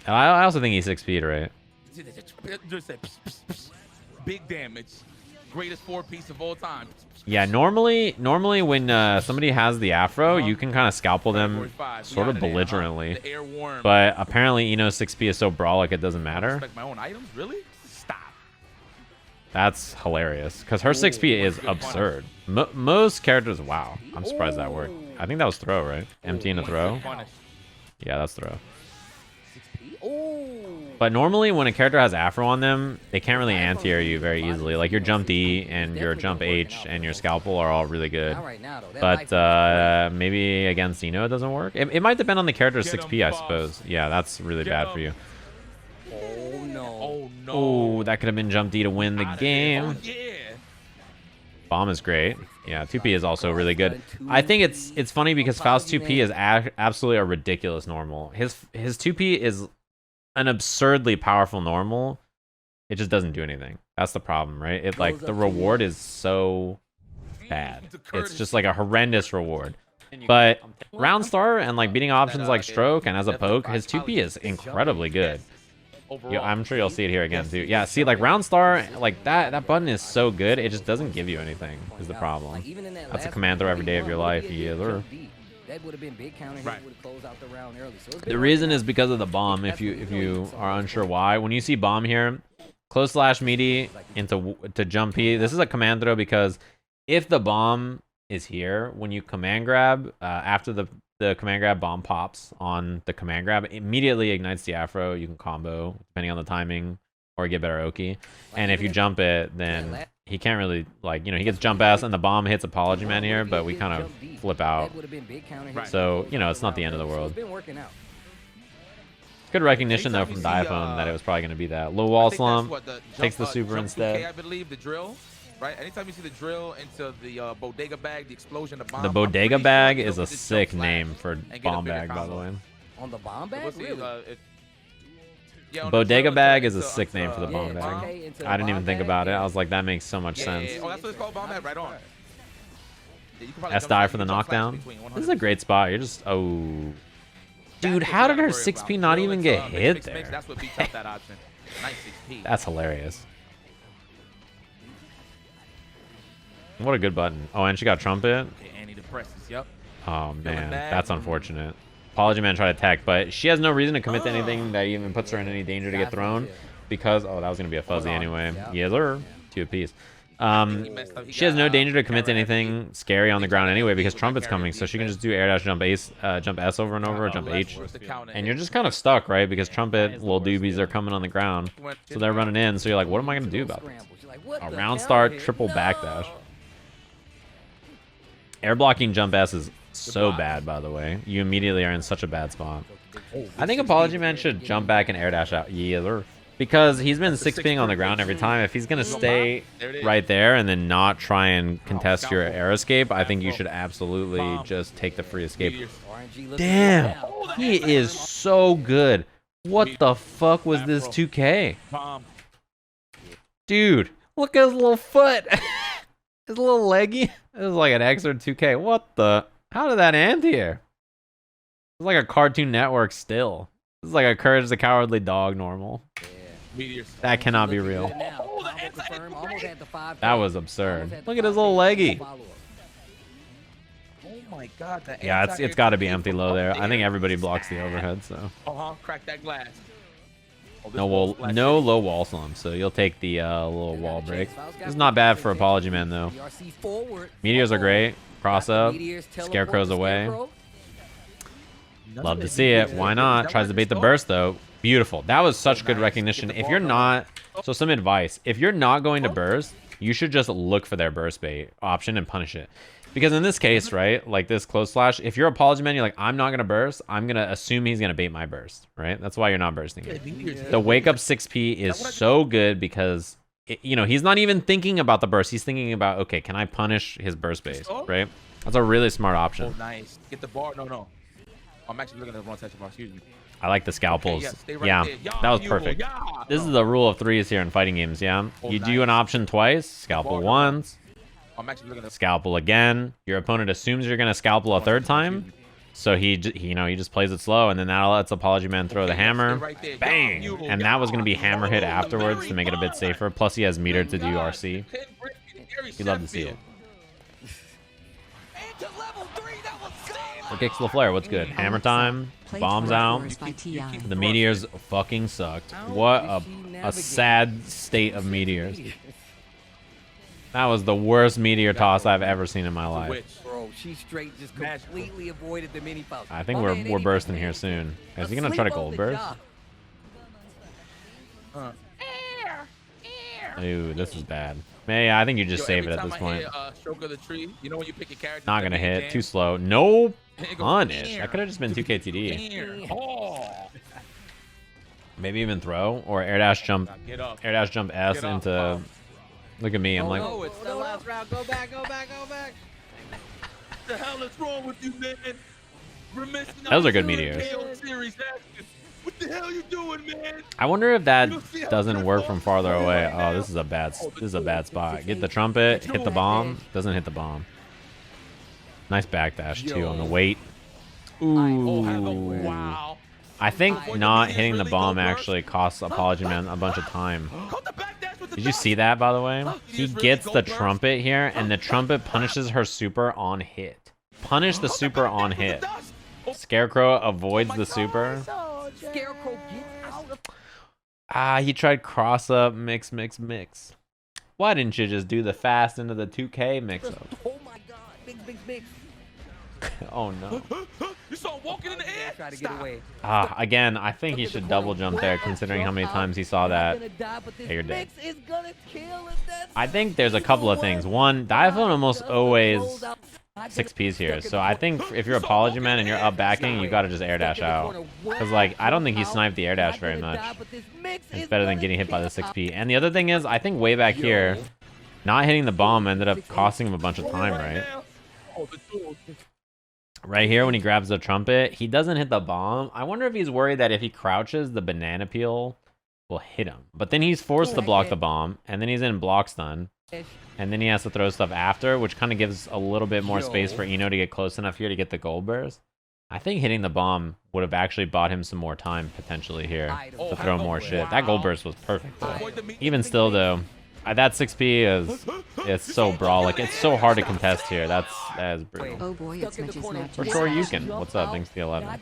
I also think he's 6 feet, right? Big damage. Greatest 4-piece of all time. Yeah, normally when somebody has the afro, you can kind of scalpel them sort of belligerently. But apparently Eno's 6P is so brawlic it doesn't matter. My own items, really? Stop. That's hilarious, because her 6P is absurd. Most characters, wow. I'm surprised that worked. I think that was throw, right? Empty in a throw? Yeah, that's throw. 6P? Oh. But normally when a character has Afro on them, they can't really anti-air you very easily. Like your jump D and your jump H and your scalpel are all really good. But maybe against Eno it doesn't work. It might depend on the character's 6P, I suppose. Yeah, that's really bad for you. Oh no. Oh no. Oh, that could have been jump D to win the game. Oh, yeah. Bomb is great. Yeah, 2P is also really good. I think it's funny because Faust 2P is absolutely a ridiculous normal. His 2P is an absurdly powerful normal. It just doesn't do anything. That's the problem, right? It like the reward is so bad. It's just like a horrendous reward. But round star and like beating options like stroke and as a poke, his 2P is incredibly good. Yo, I'm sure you'll see it here again too. Yeah, see like round star, like that button is so good, it just doesn't give you anything is the problem. That's a command throw every day of your life. Yeah, that would have been big counter. Right. Would have closed out the round early. So the reason is because of the bomb. If you are unsure why, when you see bomb here, close slash meaty to jump P. This is a command throw because if the bomb is here, when you command grab after the command grab bomb pops on the command grab, it immediately ignites the Afro. You can combo depending on the timing or get better Oki. And if you jump it, then he can't really, like, you know, he gets jump S and the bomb hits Apologyman here, but we kind of flip out. So, you know, it's not the end of the world. Good recognition, though, from Diaphone that it was probably going to be that. Low wall slump, takes the super instead. I believe the drill, right? Anytime you see the drill into the bodega bag, the explosion, the bomb. The bodega bag is a sick name for bomb bag, by the way. On the bomb bag? Really? Yeah, bodega bag is a sick name for the bomb bag. I didn't even think about it. I was like, that makes so much sense. Oh, that's what it's called, bomb bag, right on. S die for the knockdown. This is a great spot. You're just, oh. Dude, how did her 6P not even get hit there? That's what beats out that option. Nice 6P. That's hilarious. What a good button. Oh, and she got trumpet. Yep. Oh man, that's unfortunate. Apologyman tried to tech, but she has no reason to commit to anything that even puts her in any danger to get thrown, because that was gonna be a fuzzy anyway. Yeah, they're 2 apiece. She has no danger to commit to anything scary on the ground anyway, because trumpet's coming, so she can just do air dash jump ace, jump S over and over, or jump H, and you're just kind of stuck, right? Because trumpet little doobies are coming on the ground, so they're running in. So you're like, what am I gonna do about this? A round start triple backdash. Air blocking jump S is so bad, by the way. You immediately are in such a bad spot. I think Apologyman should jump back and air dash out. Yeah, because he's been 6Ping on the ground every time. If he's going to stay right there and then not try and contest your air escape, I think you should absolutely just take the free escape. Damn, he is so good. What the fuck was this 2K? Dude, look at his little foot. His little leggy. It was like an X or 2K. What the? How did that end here? It's like a Cartoon Network still. This is like a Courage the Cowardly Dog normal. Yeah. That cannot be real. That was absurd. Look at his little leggy. Oh my god. Yeah, it's got to be empty low there. I think everybody blocks the overhead, so. Crack that glass. No low wall slump, so you'll take the little wall break. It's not bad for Apologyman though. Meteors are great. Cross up. Scarecrow's away. Love to see it. Why not? Tries to bait the burst though. Beautiful. That was such good recognition. If you're not, so some advice. If you're not going to burst, you should just look for their burst bait option and punish it. Because in this case, right, like this close slash, if you're Apologyman, you're like, I'm not going to burst. I'm going to assume he's going to bait my burst, right? That's why you're not bursting it. The wake up 6P is so good because, you know, he's not even thinking about the burst. He's thinking about, okay, can I punish his burst base, right? That's a really smart option. Oh, nice. Get the bar. No. I'm actually looking at the wrong section bar. Excuse me. I like the scalpels. Yeah, that was perfect. This is the rule of threes here in fighting games, yeah? You do an option twice, scalpel once. Scalpel again. Your opponent assumes you're gonna scalpel a third time, so he just plays it slow, and then that lets Apologyman throw the hammer, bang, and that was gonna be hammer hit afterwards to make it a bit safer. Plus he has meter to do RC. You'd love to see it. Or kicks the flare. What's good? Hammer time. Bombs out. The meteors fucking sucked. What a sad state of meteors. That was the worst meteor toss I've ever seen in my life. Bro, she straight just completely avoided the Mini-Faust. I think we're bursting here soon. Is he gonna try to gold burst? Ooh, this is bad. Yeah, I think you just save it at every this time I point. hear, stroke of the tree, you know when you pick your character, Not gonna hit. Too slow. No punish. That could have just been 2K TD. Oh. Maybe even throw or air dash jump. Get up. Air dash jump S into. Look at me. I'm like. Oh, it's the last round. Go back. Go back. Go back. What the hell is wrong with you, man? Those are good meteors. What the hell you doing, man? I wonder if that doesn't work from farther away. Oh, this is a bad spot. Get the trumpet, hit the bomb. Doesn't hit the bomb. Nice backdash too on the weight. Ooh. Wow. I think not hitting the bomb actually costs Apologyman a bunch of time. Did you see that, by the way? He gets the trumpet here, and the trumpet punishes her super on hit. Punish the super on hit. Scarecrow avoids the super. Scarecrow, get out of... He tried cross up, mix. Why didn't you just do the fast into the 2K mix up? Oh my god, mix. Oh no. You saw him walking in the air? Try to get away. Again, I think he should double jump there considering how many times he saw that. Hey, you're dead. I think there's a couple of things. One, Diaphone almost always 6Ps here. So I think if you're Apologyman and you're up backing, you gotta just air dash out. Because like, I don't think he sniped the air dash very much. It's better than getting hit by the 6P. And the other thing is, I think way back here, not hitting the bomb ended up costing him a bunch of time, right? Right here when he grabs the trumpet, he doesn't hit the bomb. I wonder if he's worried that if he crouches, the banana peel will hit him. But then he's forced to block the bomb, and then he's in block stun. And then he has to throw stuff after, which kind of gives a little bit more space for Eno to get close enough here to get the gold burst. I think hitting the bomb would have actually bought him some more time potentially here to throw more shit. That gold burst was perfect though. Even still though, that 6P is so brawlic. It's so hard to contest here. That is brutal. Oh boy, it's Mitch's match. For sure you can. What's up? Thanks to the 11.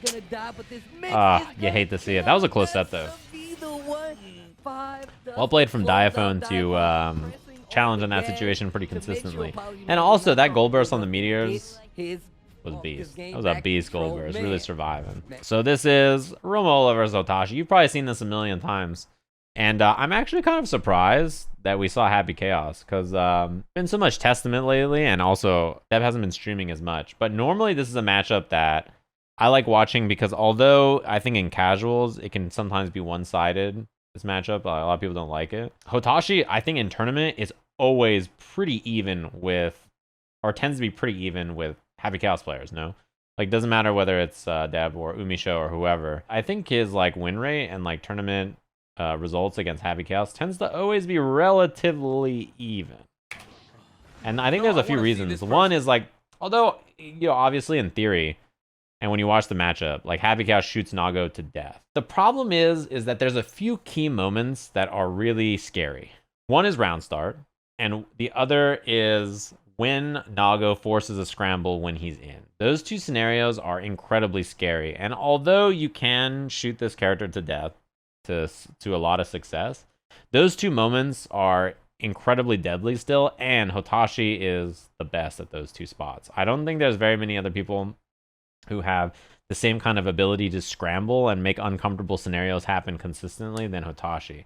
You hate to see it. That was a close set though. Well played from Diaphone to challenge on that situation pretty consistently. And also that gold burst on the meteors was beast. That was a beast gold burst, really surviving. So this is Romolla versus Hotashi. You've probably seen this a million times. And I'm actually kind of surprised that we saw Happy Chaos because been so much Testament lately, and also Dev hasn't been streaming as much. But normally this is a matchup that I like watching because although I think in casuals it can sometimes be one-sided, this matchup, a lot of people don't like it. Hotashi, I think in tournament is always pretty even with, or tends to be pretty even with Happy Chaos players, no? Like, doesn't matter whether it's Deb or Umisho or whoever. I think his like win rate and like tournament results against Happy Chaos tends to always be relatively even. And I think there's a few reasons. One is like, although, you know, obviously in theory, and when you watch the matchup, like Happy Chaos shoots Nago to death. The problem is that there's a few key moments that are really scary. One is round start, and the other is when Nago forces a scramble when he's in. Those two scenarios are incredibly scary. And although you can shoot this character to death to a lot of success, those two moments are incredibly deadly still, and Hotashi is the best at those two spots. I don't think there's very many other people who have the same kind of ability to scramble and make uncomfortable scenarios happen consistently than Hotashi.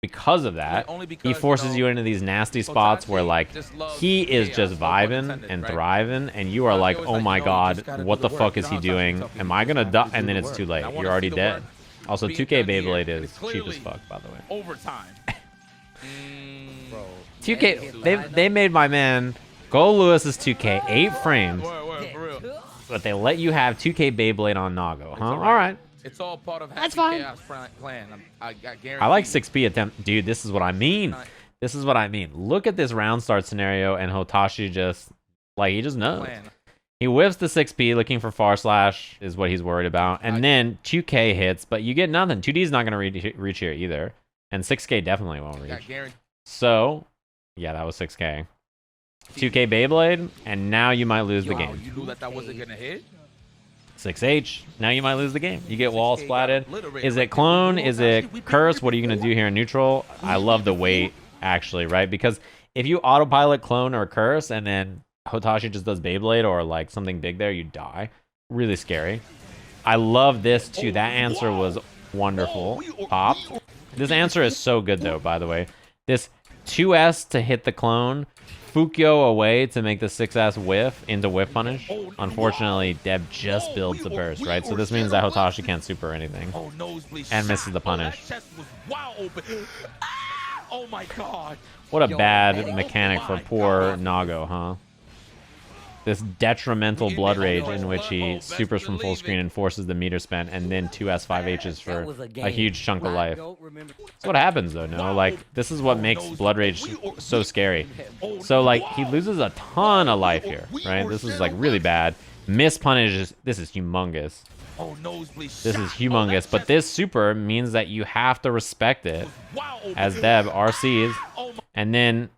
Because of that, he forces you into these nasty spots where like he is just vibing and thriving, and you are like, oh my god, what the fuck is he doing? Am I gonna die? And then it's too late. You're already dead. Also, 2K Beyblade is cheap as fuck, by the way. Overtime. 2K, they made my man Gold Lewis's 2K 8 frames, but they let you have 2K Beyblade on Nago, huh? All right. It's all part of That's fine. Chaos Clan. I guarantee. I like 6P attempt. Dude, this is what I mean. This is what I mean. Look at this round start scenario, and Hotashi just, like, he just knows. He whiffs the 6P looking for far slash is what he's worried about. And then 2K hits, but you get nothing. 2D's not going to reach here either. And 6K definitely won't reach. So, yeah, that was 6K. 2K Beyblade, and now you might lose the game. You knew that wasn't going to hit? 6H, now you might lose the game. You get wall splatted. Is it clone? Is it curse? What are you going to do here in neutral? I love the wait, actually, right? Because if you autopilot clone or curse and then Hotashi just does Beyblade or like something big there, you die. Really scary. I love this too. That answer was wonderful. Popped. This answer is so good, though, by the way. This 2S to hit the clone, Fukyo away to make the 6S whiff into whiff punish. Unfortunately, Deb just builds the burst, right? So this means that Hotashi can't super or anything. And misses the punish. Oh my god. What a bad mechanic for poor Nago, huh? This detrimental blood rage in which he supers from full screen and forces the meter spent, and then 2S5Hs for a huge chunk of life. That's what happens, though, no? Like, this is what makes blood rage so scary. So, like, he loses a ton of life here, right? This is, like, really bad. Miss punish, this is humongous. This is humongous, but this super means that you have to respect it as Deb RCs, and then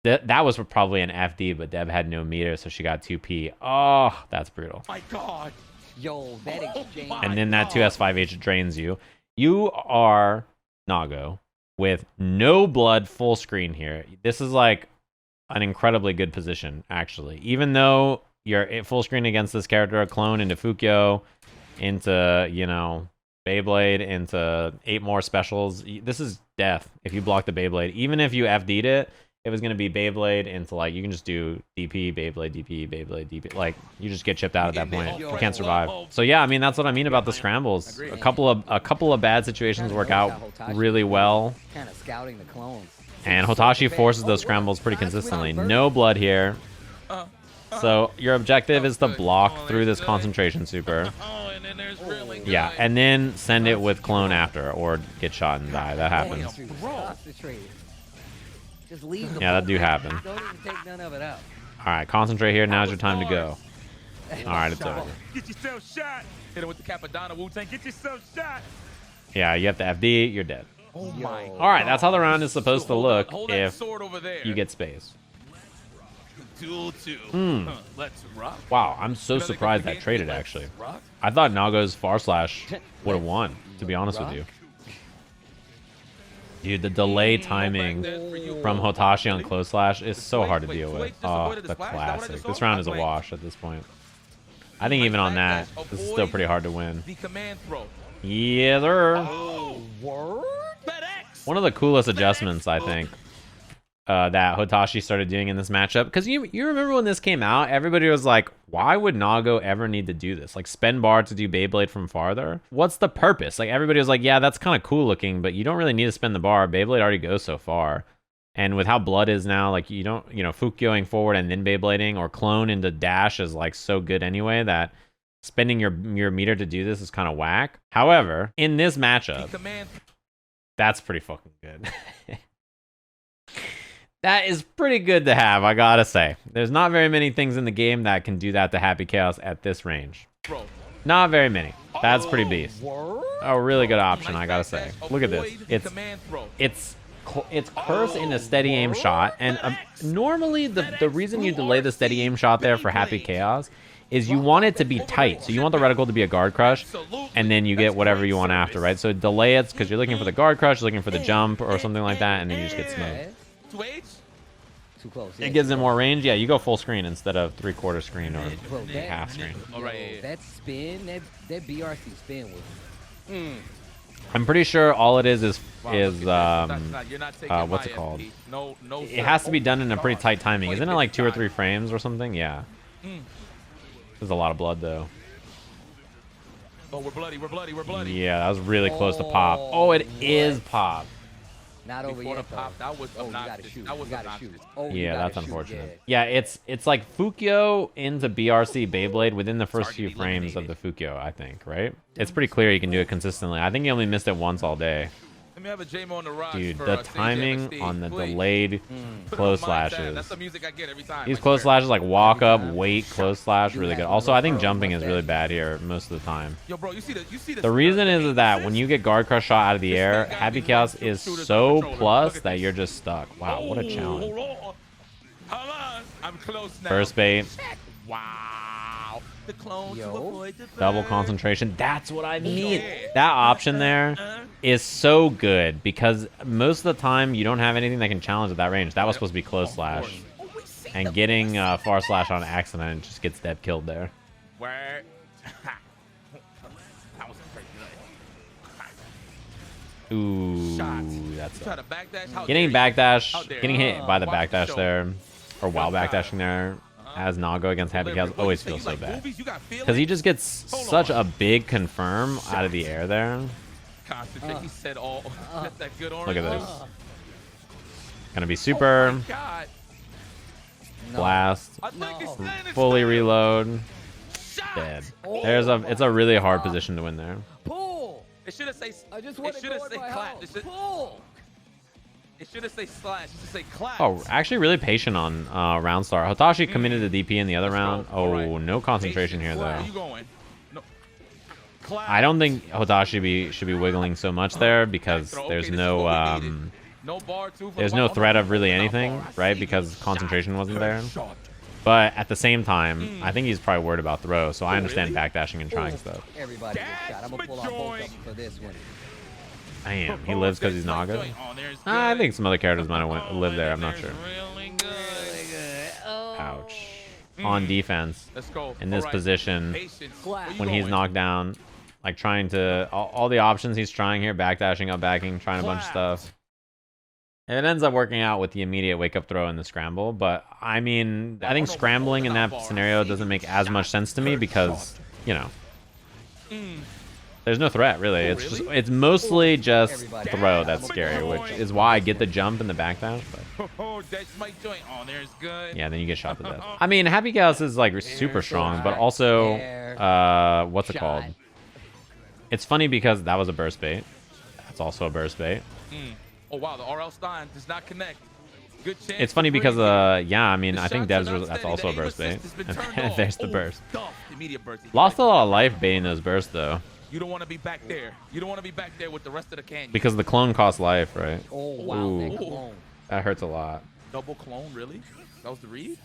that was probably an FD, but Deb had no meter, so she got 2P. Oh, that's brutal. My god. Yo, that exchange. And then that 2S5H drains you. You are Nago with no blood full screen here. This is like an incredibly good position, actually. Even though you're full screen against this character, a clone into Fukyo, into, you know, Beyblade, into 8 more specials. This is death if you block the Beyblade. Even if you FD'd it, it was going to be Beyblade into, like, you can just do DP, Beyblade, DP, Beyblade, DP. Like, you just get chipped out at that point. You can't survive. So, yeah, I mean, that's what I mean about the scrambles. A couple of bad situations work out really well. Kind of scouting the clones. And Hotashi forces those scrambles pretty consistently. No blood here. So, your objective is to block through this concentration super. Yeah, and then send it with clone after, or get shot and die. That happens. Yeah, that do happen. Don't even take none of it out. Alright, concentrate here. Now's your time to go. Alright, it's over. Get yourself shot. Hit him with the Capadonna Wu-Tang. Get yourself shot. Yeah, you have to FD, you're dead. Oh my. Alright, that's how the round is supposed to look if you get space. Let's rock. Wow, I'm so surprised that traded, actually. I thought Nago's Far Slash would have won, to be honest with you. Dude, the delay timing from Hotashi on close slash is so hard to deal with. Oh, the classic. This round is a wash at this point. I think even on that, this is still pretty hard to win. Yeah, sir. One of the coolest adjustments, I think, that Hotashi started doing in this matchup. Because you remember when this came out, everybody was like, why would Nago ever need to do this? Like, spend bar to do Beyblade from farther? What's the purpose? Like, everybody was like, yeah, that's kind of cool looking, but you don't really need to spend the bar. Beyblade already goes so far. And with how blood is now, like, you don't, you know, Fukyoing forward and then Beyblading or clone into dash is, like, so good anyway that spending your meter to do this is kind of whack. However, in this matchup, that's pretty fucking good. That is pretty good to have, I gotta say. There's not very many things in the game that can do that to Happy Chaos at this range. Not very many. That's pretty beast. A really good option, I gotta say. Look at this. It's curse in a steady aim shot, and normally the reason you delay the steady aim shot there for Happy Chaos is you want it to be tight. So you want the reticle to be a guard crush, and then you get whatever you want after, right? So delay it because you're looking for the guard crush, you're looking for the jump or something like that, and then you just get smoked. Too close. It gives it more range. Yeah, you go full screen instead of 3/4 screen or half screen. That spin, that BRC spin was. I'm pretty sure all it is what's it called? It has to be done in a pretty tight timing. Isn't it like 2 or 3 frames or something? Yeah. There's a lot of blood though. Oh, we're bloody. Yeah, that was really close to pop. Oh, it is pop. Not over yet, pop, that was obnoxious. That was obnoxious. Yeah, that's unfortunate. Yeah, it's like Fukyo into BRC Beyblade within the first few frames of the Fukyo, I think, right? It's pretty clear you can do it consistently. I think he only missed it once all day. Let me have a JMO on the rock. Dude, the timing on the delayed close slashes. That's the music I get every time. These close slashes, like walk up, wait, close slash, really good. Also, I think jumping is really bad here most of the time. Yo, bro, you see the reason is that when you get guard crush shot out of the air, Happy Chaos is so plus that you're just stuck. Wow, what a challenge. Hold on. I'm close now. First bait. Wow. The clone to avoid the double concentration. That's what I need. That option there is so good because most of the time you don't have anything that can challenge at that range. That was supposed to be close slash. And getting far slash on accident just gets Deb killed there. Ooh, Shot. that's Try to backdash. How getting dare you. backdash, How dare getting you. hit by the Watch the backdash show. there, or while One time. backdashing there, as Nago against Happy Cows Delivery. always What, you feels say so you bad. like movies? You got Because he feelings? just gets Hold such on. a big confirm out of the air there. Concentrate. He said all. That's that good orange. Look at this. juice. Gonna be Oh super, my God. No. blast, I think it's No. Tene. fully reload, Shot. dead. Oh There's a, my it's a really hard God. position to win there. Pull. It should have say. I just It want to should go have in say my clap. house. Pull. It should have say slash. It should say clap. Oh, actually really patient on round start. Hotashi committed the DP in the other Let's go. round. All Oh, right. no concentration here Where though. are you going? No. Clap. I don't think Hotashi should be wiggling so much there because Throw. there's Okay, this is what we no needed. No bar two for there's the no ball. threat of really Not anything, bar. I right? see Because you. concentration wasn't there. Shot. But at the same time, I think he's probably worried about throw, so I understand really? backdashing and trying stuff. Everybody gets shot. I'm gonna pull out both of them for this one. Damn, he lives because he's Naga. Oh, there's I good. think some other characters might have Oh, lived there. I'm and not there's sure. Really good. Oh. Ouch. On defense, Let's go. in this All right. position, Patience. Clap. Where you when he's going? knocked down, like trying to all the options he's trying here, backdashing, up backing, trying a bunch of stuff. And it ends up working out with the immediate wake up throw and the scramble. But I mean, I think scrambling in that scenario doesn't make as much sense to me because, you know, there's no threat really. It's just it's mostly just throw that's scary, which is why I get the jump and the backdash. But Oh, that's my joint. Oh, there's good. yeah, then you get shot to death. I mean, Happy Cows is like super strong, but also what's it called? It's funny because that was a burst bait. That's also a burst bait. Oh wow, the RL Stein does not connect. Good chance. It's funny for because free. yeah, I mean, The I think shots are Dev's not that's steady. also a The aim burst bait. assist has been turned And off. there's the Oh, burst. duff. Immediate burst. Lost a lot of life baiting those bursts though, You don't want to be back there. You don't want to be back there with the rest of the canyon. because the clone costs life, right? Oh wow, Ooh. that clone. That hurts a lot. Double clone, really? That was the read?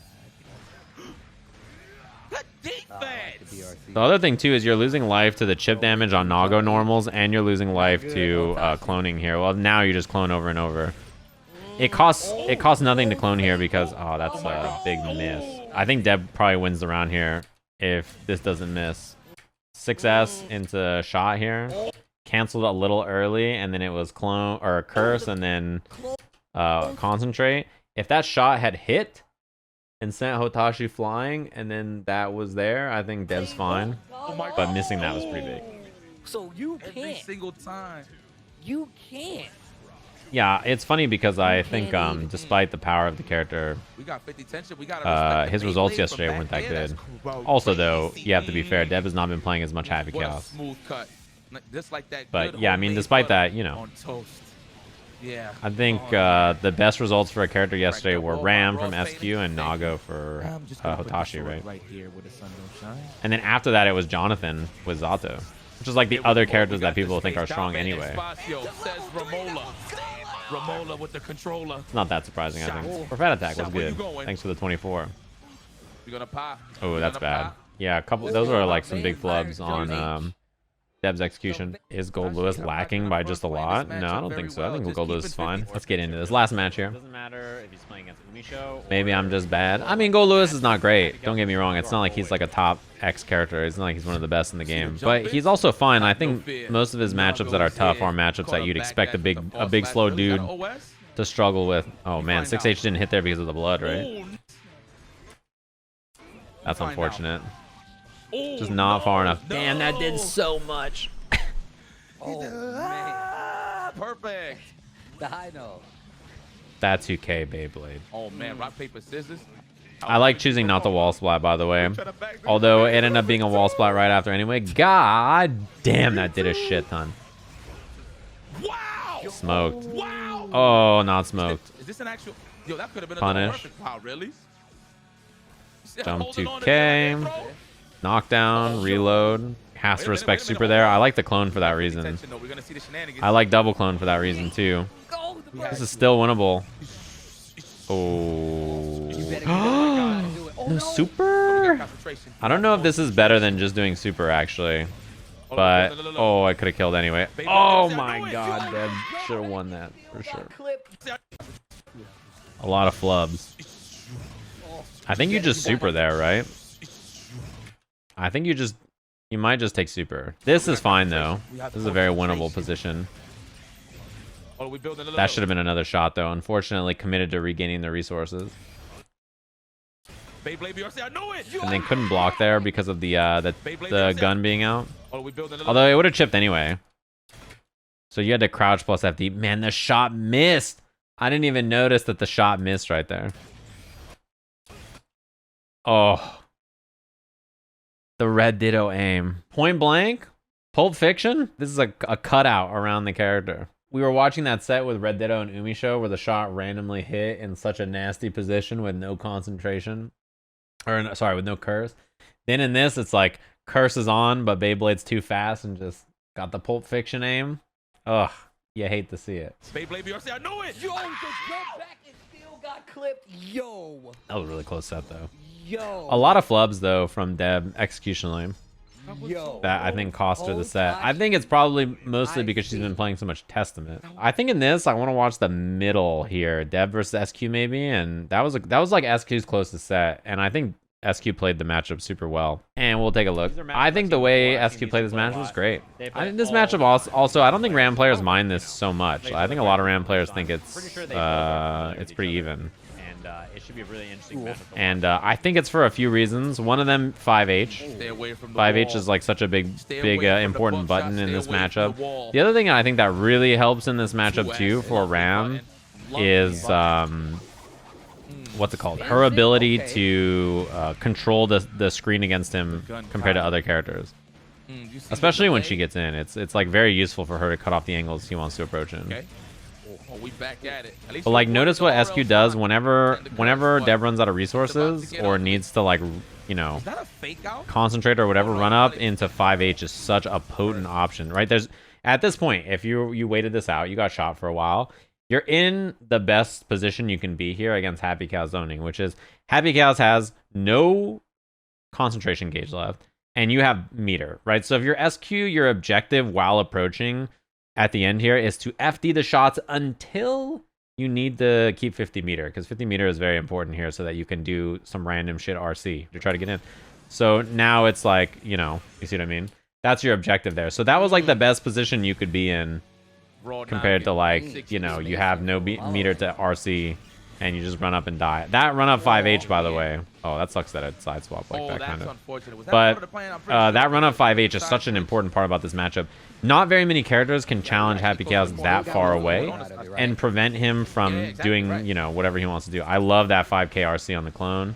Good The defense! BRC. The other thing too is you're losing life to the chip damage on Nago normals, and you're losing life to cloning here. Well, now you just clone over and over. It costs nothing to clone here because that's a big miss. I think Deb probably wins the round here if this doesn't miss. 6S into shot here, canceled a little early, and then it was clone or curse, and then concentrate. If that shot had hit and sent Hotashi flying, and then that was there, I think Deb's fine. Oh my But missing that was pretty big. So you Every can't. single time. You can't. Yeah, it's funny because I think despite the power of the character, We got 50 tension. We got his results yesterday weren't that good. Also, though, you have to be fair, Deb has not been playing as much Happy What a Chaos. smooth cut. Just like that. But good yeah, I mean, homemade despite butter that, you know, on toast. Yeah. I think Oh, the best results for a character yesterday Right, were well, Ram raw from fading SQ and thing. Nago for I'm just gonna put the Hotashi, sword right? here where the sun don't shine. And then after that, it was Jonathan with Zato, which is like the other characters that people think are strong anyway. Espacio, says Romolla. Romolla with the controller. It's not that surprising, I think. Fat attack was Shot, where you good. going? Thanks for the 24. We're gonna pop. Oh, We're that's gonna bad. pop. Yeah, a couple. Those are like some big flubs on Deb's execution. Is Gold Lewis lacking by just a lot? No, I don't think so. I think Gold Lewis is fine. Let's get into this last match here. Doesn't matter if he's playing against Umisho. Maybe I'm just bad. I mean, Gold Lewis is not great. Don't get me wrong. It's not like he's like a top X character. It's not like he's one of the best in the game. But he's also fine. I think most of his matchups that are tough are matchups that you'd expect a big slow dude to struggle with. Oh man, 6H didn't hit there because of the blood, right? That's unfortunate. Just not far enough. Damn, that did so much. Oh man. Perfect. The high note. That's 2K Beyblade. Oh man, rock paper scissors. I like choosing not the wall splat, by the way. Although it ended up being a wall splat right after anyway. God damn, that did a shit ton. Wow. Smoked. Wow. Oh, not smoked. Is this an actual? Yo, that could have been a Punish. perfect. Wow, really? Jump Holding on to 2K. that, bro. Knockdown, reload. Has to respect super there. I like the clone for that reason. Attention, though. We're gonna see the shenanigans. I like double clone for that reason too. This is still winnable. Oh. No super? Concentration. I don't know if this is better than just doing super actually. But oh, I could have killed anyway. Oh my god, Deb should have won that for sure. A lot of flubs. I think you just super there, right? I think you might just take super. This is fine though. This is a very winnable position. That should have been another shot, though. Unfortunately, committed to regaining the resources. And then couldn't block there because of the gun being out. Although it would have chipped anyway. So you had to crouch plus FD. Man, the shot missed. I didn't even notice that the shot missed right there. Oh. The red ditto aim. Point blank? Pulp Fiction? This is a cutout around the character. We were watching that set with Red Ditto and Umi Show where the shot randomly hit in such a nasty position with no concentration. Or, sorry, with no curse. Then in this, it's like, curse is on, but Beyblade's too fast and just got the Pulp Fiction aim. Ugh, you hate to see it. Beyblade BRC, I know it! Yo, just went back and still got clipped. Yo! That was a really close set, though. Yo! A lot of flubs, though, from Deb executionally. Yo! That, I think, cost her the set. I think it's probably mostly because she's been playing so much Testament. I think in this, I want to watch the middle here. Deb versus SQ, maybe, and that was like SQ's closest set, and I think SQ played the matchup super well. And we'll take a look. I think the way SQ played this match was great. I think this matchup also, I don't think RAM players mind this so much. I think a lot of RAM players think it's pretty even. It should be a really interesting matchup. And I think it's for a few reasons. One of them, 5H. 5H is like such a big important button in this matchup. The other thing I think that really helps in this matchup too for RAM is what's it called? Her ability to control the screen against him compared to other characters. Especially when she gets in. It's like very useful for her to cut off the angles he wants to approach in. We back at it. But like, notice what SQ does whenever Deb runs out of resources or needs to, like, you know, concentrate or whatever, run up into 5H is such a potent option, right? There's at this point, if you waited this out, you got shot for a while, you're in the best position you can be here against Happy Cow zoning, which is Happy Cows has no concentration gauge left, and you have meter, right? So if you're SQ, your objective while approaching at the end here is to FD the shots until you need to keep 50 meter, because 50 meter is very important here so that you can do some random shit RC to try to get in. So now it's like, you know, you see what I mean? That's your objective there. So that was like the best position you could be in compared to, like, you know, you have no meter to RC and you just run up and die. That run up 5H, by the way. Oh, that sucks that it side swap like that, kind of. But that run up 5H is such an important part about this matchup. Not very many characters can challenge Happy Cows that far away and prevent him from doing, you know, whatever he wants to do. I love that 5k RC on the clone.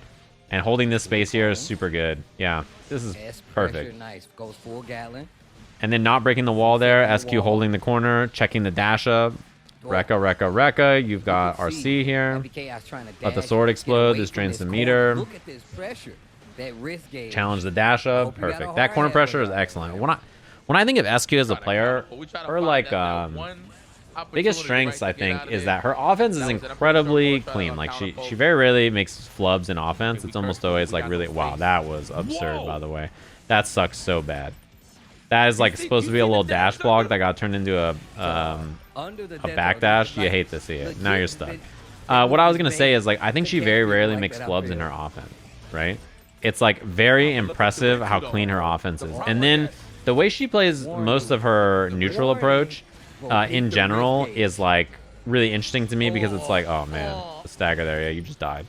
And holding this space here is super good. Yeah, this is perfect. Goes full Gatlin. And then not breaking the wall there. SQ holding the corner, checking the dash up. Rekka. You've got RC here. Let the sword explode. This drains the meter. Challenge the dash up. Perfect. That corner pressure is excellent. When I think of SQ as a player, her like biggest strengths, I think, is that her offense is incredibly clean. Like she very rarely makes flubs in offense. It's almost always like really, wow, that was absurd, by the way. That sucks so bad. That is like supposed to be a little dash block that got turned into a backdash. You hate to see it. Now you're stuck. What I was gonna say is, like, I think she very rarely makes flubs in her offense, right? It's like very impressive how clean her offense is. And then the way she plays most of her neutral approach in general is like really interesting to me, because it's like, oh man, the stagger there, yeah, you just died.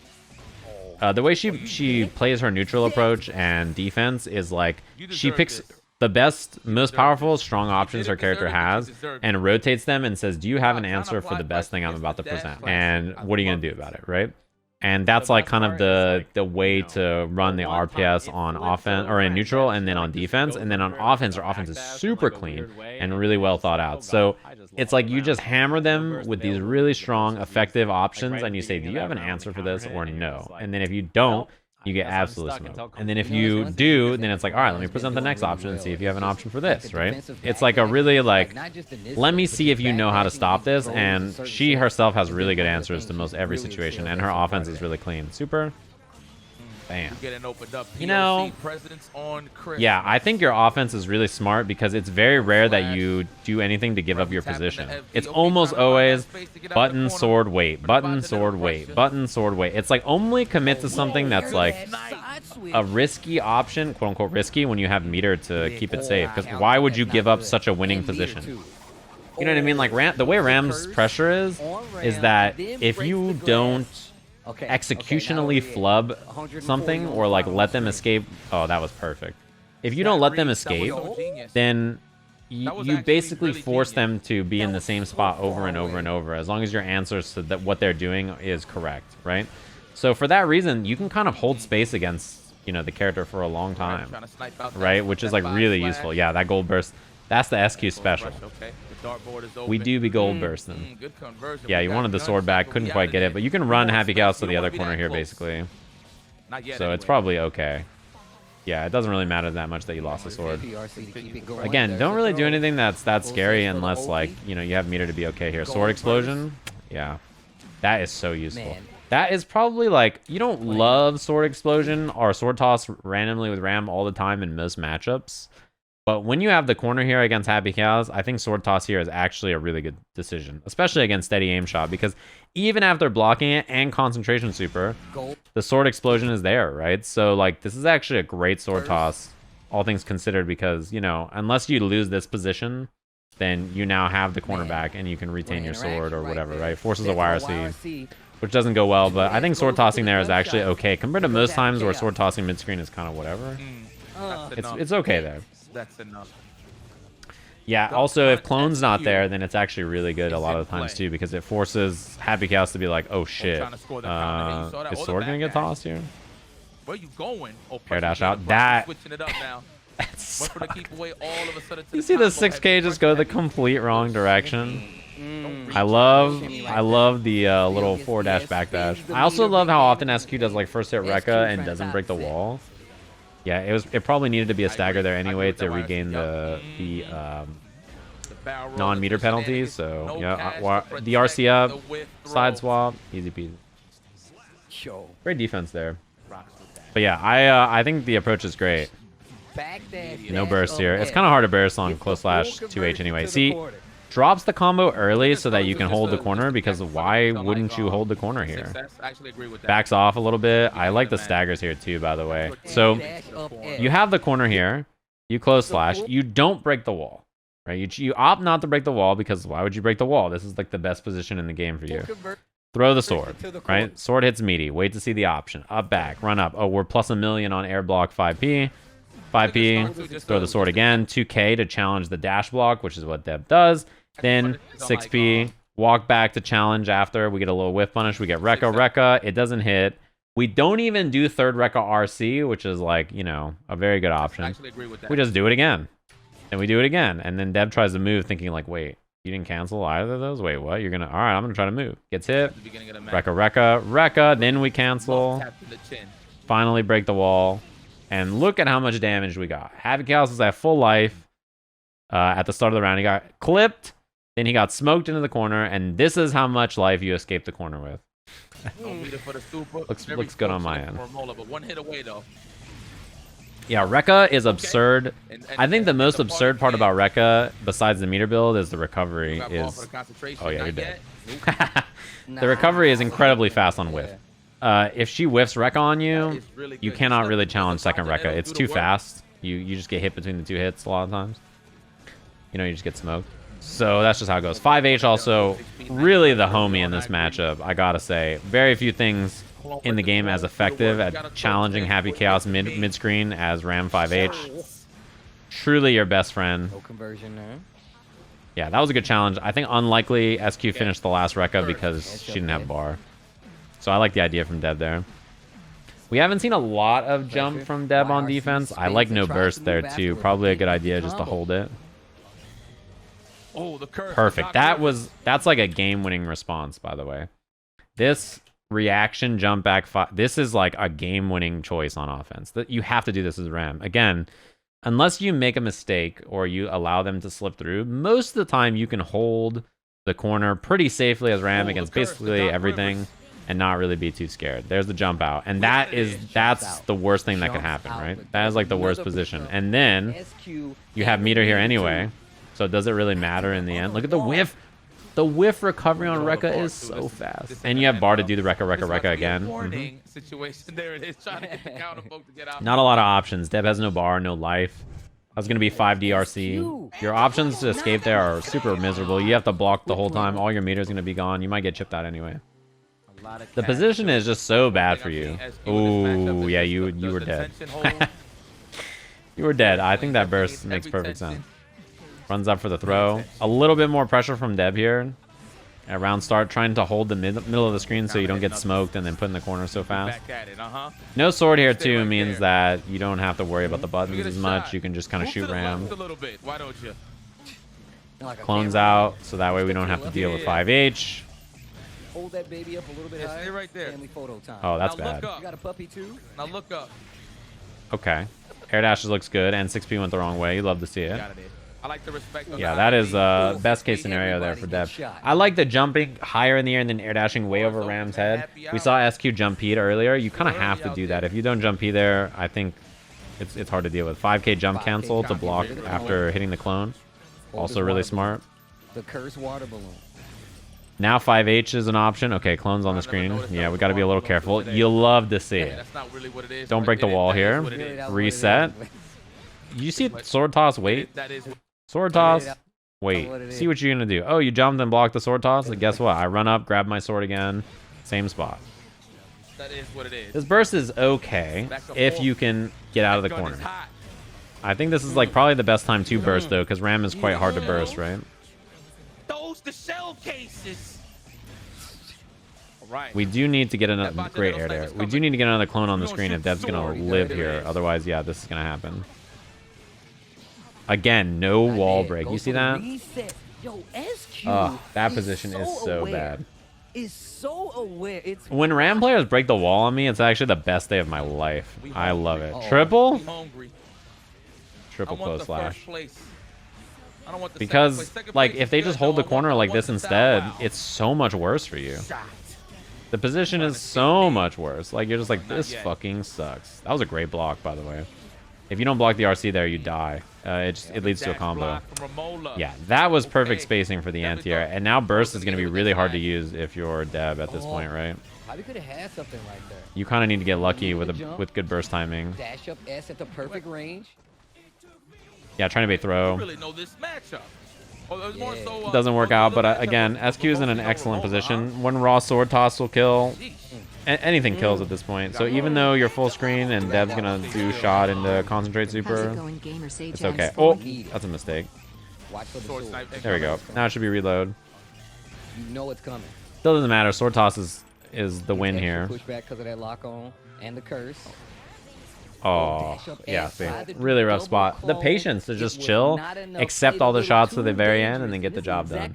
The way she plays her neutral approach and defense is like, she picks the best, most powerful, strong options her character has and rotates them and says, do you have an answer for the best thing I'm about to present? And what are you going to do about it, right? And that's like kind of the way to run the RPS on offense, or in neutral, and then on defense. And then on offense, our offense is super clean and really well thought out. So it's like you just hammer them with these really strong, effective options, and you say, do you have an answer for this or no? And then if you don't, you get absolutely smoked. And then if you do, then it's like, all right, let me present the next option and see if you have an option for this, right? It's like a really, like, let me see if you know how to stop this. And she herself has really good answers to most every situation, and her offense is really clean. Super. Bam. You know, yeah, I think your offense is really smart, because it's very rare that you do anything to give up your position. It's almost always button, sword, wait, button, sword, wait, button, sword, wait. It's like only commit to something that's like a risky option, quote unquote risky, when you have meter to keep it safe. Because why would you give up such a winning position? You know what I mean? Like the way Ram's pressure is that if you don't executionally flub something or like let them escape. Oh, that was perfect. If you don't let them escape, then you basically force them to be in the same spot over and over and over, as long as your answers to what they're doing is correct, right? So for that reason, you can kind of hold space against, you know, the character for a long time, right? Which is like really useful. Yeah, that gold burst, that's the SQ special. We do be gold bursting. Yeah, you wanted the sword back, couldn't quite get it, but you can run Happy Cows to the other corner here, basically. So it's probably okay. Yeah, it doesn't really matter that much that you lost the sword. Again, don't really do anything that's that scary unless, like, you know, you have meter to be okay here. Sword explosion? Yeah. That is so useful. That is probably, like, you don't love sword explosion or sword toss randomly with Ram all the time in most matchups. But when you have the corner here against Happy Cows, I think sword toss here is actually a really good decision, especially against steady aim shot, because even after blocking it and concentration super, the sword explosion is there, right? So like this is actually a great sword toss, all things considered, because, you know, unless you lose this position, then you now have the corner back and you can retain your sword or whatever, right? Forces a YRC, which doesn't go well, but I think sword tossing there is actually okay compared to most times where sword tossing mid screen is kind of whatever. It's okay there. That's enough. Yeah, also, if Clone's not there, then it's actually really good a lot of the times, too, because it forces Happy Cows to be like, oh, shit. Is Sword going to get tossed here? Where you going? Air dash out. That... You see the 6K just go the complete wrong direction? I love the little 4-dash backdash. I also love how often SQ does, like, first hit Rekka and doesn't break the wall. Yeah, it probably needed to be a stagger there anyway to regain the non-meter penalties. So yeah, the RC up, side swap, easy peasy. Great defense there. But yeah, I think the approach is great. No burst here. It's kind of hard to burst on close slash 2H anyway. See, drops the combo early so that you can hold the corner, because why wouldn't you hold the corner here? Backs off a little bit. I like the staggers here too, by the way. So you have the corner here. You close slash. You don't break the wall, right? You opt not to break the wall, because why would you break the wall? This is like the best position in the game for you. Throw the sword, right? Sword hits meaty. Wait to see the option. Up, back, run up. Oh, we're plus 1,000,000 on air block 5P. 5P, throw the sword again. 2K to challenge the dash block, which is what Deb does. Then 6P, walk back to challenge after. We get a little whiff punish. We get Rekka. It doesn't hit. We don't even do third Rekka RC, which is like, you know, a very good option. We just do it again. And we do it again. And then Deb tries to move thinking like, wait, you didn't cancel either of those? Wait, what? You're going to... All right, I'm going to try to move. Gets hit. Rekka. Then we cancel. Finally break the wall. And look at how much damage we got. Happy Cows was at full life at the start of the round. He got clipped. Then he got smoked into the corner, and this is how much life you escaped the corner with. looks good on my end. Yeah, Rekka is absurd. I think the most absurd part about Rekka, besides the meter build, is the recovery is... Oh yeah, you're dead. The recovery is incredibly fast on whiff. If she whiffs Rekka on you, you cannot really challenge second Rekka. It's too fast. You just get hit between the two hits a lot of times. You know, you just get smoked. So that's just how it goes. 5H also really the homie in this matchup, I gotta say. Very few things in the game as effective at challenging Happy Chaos mid-screen as Ram 5H. Truly your best friend. Yeah, that was a good challenge. I think unlikely SQ finished the last Rekka because she didn't have bar. So I like the idea from Deb there. We haven't seen a lot of jump from Deb on defense. I like no burst there too. Probably a good idea just to hold it. Perfect. That's like a game-winning response, by the way. This reaction jump back, this is like a game-winning choice on offense. You have to do this as Ram. Again, unless you make a mistake or you allow them to slip through, most of the time you can hold the corner pretty safely as Ram against basically everything and not really be too scared. There's the jump out. And that's the worst thing that could happen, right? That is like the worst position. And then you have meter here anyway. So does it really matter in the end? Look at the whiff. The whiff recovery on Rekka is so fast. And you have bar to do the Rekka again. Not a lot of options. Deb has no bar, no life. That's going to be 5 DRC. Your options to escape there are super miserable. You have to block the whole time. All your meter's going to be gone. You might get chipped out anyway. The position is just so bad for you. Ooh, yeah, you were dead. You were dead. I think that burst makes perfect sense. Runs up for the throw. A little bit more pressure from Deb here. At round start, trying to hold the middle of the screen so you don't get smoked and then put in the corner so fast. No sword here too means that you don't have to worry about the buttons as much. You can just kind of shoot Ram. Clones out, so that way we don't have to deal with 5H. Hold that baby up a little bit higher. Right there. Oh, that's bad. You got a puppy too? Now look up. Okay. Air dashes looks good, and 6P went the wrong way. You love to see it. I like the respect. Yeah, that is best case scenario there for Deb. I like the jumping higher in the air and then air dashing way over Ram's head. We saw SQ jump P earlier. You kind of have to do that. If you don't jump P there, I think it's hard to deal with. 5K jump cancel to block after hitting the clone. Also really smart. The curse water balloon. Now 5H is an option. Okay, clone's on the screen. Yeah, we got to be a little careful. You'll love to see it. Don't break the wall here. Reset. You see sword toss, wait. Sword toss, wait. See what you're going to do. Oh, you jumped and blocked the sword toss? And guess what? I run up, grab my sword again. Same spot. That is what it is. This burst is okay if you can get out of the corner. I think this is like probably the best time to burst though, because Ram is quite hard to burst, right? Those the shell cases. All right. We do need to get another great air there. We do need to get another clone on the screen if Deb's gonna live here. Otherwise, yeah, this is gonna happen. Again, no wall break. You see that? Oh, that position is so bad. When Ram players break the wall on me, it's actually the best day of my life. I love it. Triple? Triple close slash. Because, like, if they just hold the corner like this instead, it's so much worse for you. The position is so much worse. Like, you're just like, this fucking sucks. That was a great block, by the way. If you don't block the RC there, you die. It leads to a combo. Yeah, that was perfect spacing for the anti-air. And now burst is going to be really hard to use if you're Deb at this point, right? You kind of need to get lucky with good burst timing. Dash up S at the perfect range. Yeah, trying to bait throw. Doesn't work out, but again, SQ is in an excellent position. One raw sword toss will kill. Anything kills at this point. So even though you're full screen and Deb's gonna do shot into concentrate super, it's okay. Oh, that's a mistake. There we go. Now it should be reload. You know it's coming. Still doesn't matter. Sword toss is the win here. Push back because of that lock on and the curse. Oh, yeah, see. Really rough spot. The patience to just chill, accept all the shots to the very end, and then get the job done.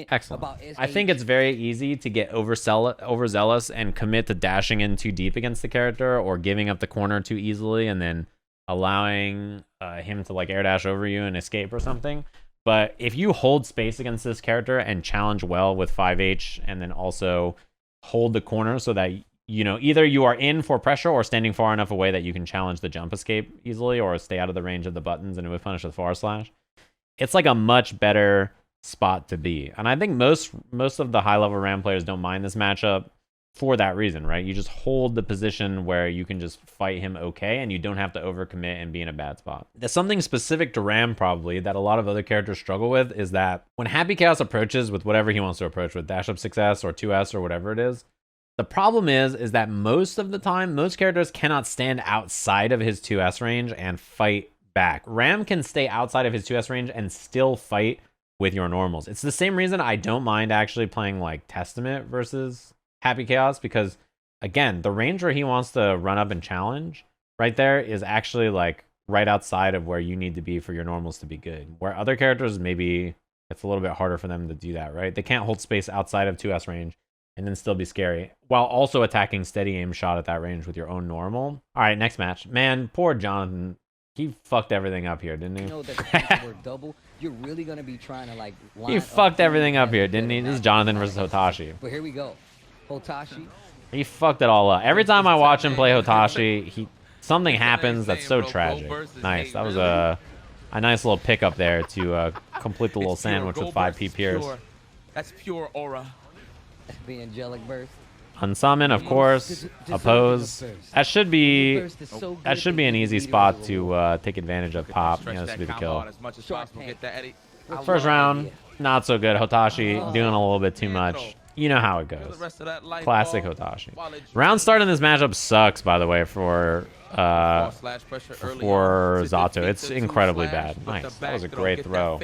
Excellent. I think it's very easy to get overzealous and commit to dashing in too deep against the character or giving up the corner too easily and then allowing him to like air dash over you and escape or something. But if you hold space against this character and challenge well with 5H and then also hold the corner so that you know, either you are in for pressure or standing far enough away that you can challenge the jump escape easily or stay out of the range of the buttons and it would punish with forward slash. It's like a much better spot to be. And I think most of the high-level Ram players don't mind this matchup for that reason, right? You just hold the position where you can just fight him okay and you don't have to overcommit and be in a bad spot. There's something specific to Ram probably that a lot of other characters struggle with is that when Happy Chaos approaches with whatever he wants to approach with, dash up 6S or 2S or whatever it is, the problem is that most of the time, most characters cannot stand outside of his 2S range and fight back. Ram can stay outside of his 2S range and still fight with your normals. It's the same reason I don't mind actually playing like Testament versus Happy Chaos because, again, the range where he wants to run up and challenge right there is actually like right outside of where you need to be for your normals to be good. Where other characters, maybe it's a little bit harder for them to do that, right? They can't hold space outside of 2S range and then still be scary, while also attacking steady aim shot at that range with your own normal. All right, next match. Man, poor Jonathan. He fucked everything up here, didn't he? You know that were double. You're really gonna be trying to like. He fucked everything up here, didn't he? This is Jonathan versus Hotashi. But here we go. Hotashi. He fucked it all up. Every time I watch him play Hotashi, something happens that's so tragic. Nice. That was a nice little pickup there to complete the little sandwich with 5P Pierce. That's pure aura. The angelic burst. Unsummon, of course. Oppose. That should be an easy spot to take advantage of pop. You know, this would be the kill. First round, not so good. Hotashi doing a little bit too much. You know how it goes. Classic Hotashi. Round start in this matchup sucks, by the way, for Zato. It's incredibly bad. Nice. That was a great throw.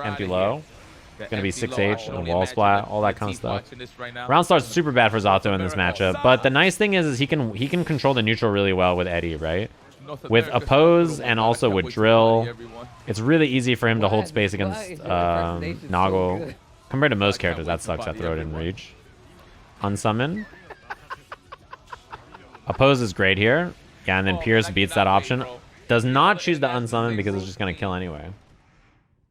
Empty low. Gonna be 6H and wall splat, all that kind of stuff. Round start's super bad for Zato in this matchup, but the nice thing is he can control the neutral really well with Eddie, right? With Oppose and also with Drill, it's really easy for him to hold space against Nago. Compared to most characters, that sucks. That throw didn't reach. Unsummon. Oppose is great here. Yeah, and then Pierce beats that option. Does not choose to unsummon because it's just gonna kill anyway.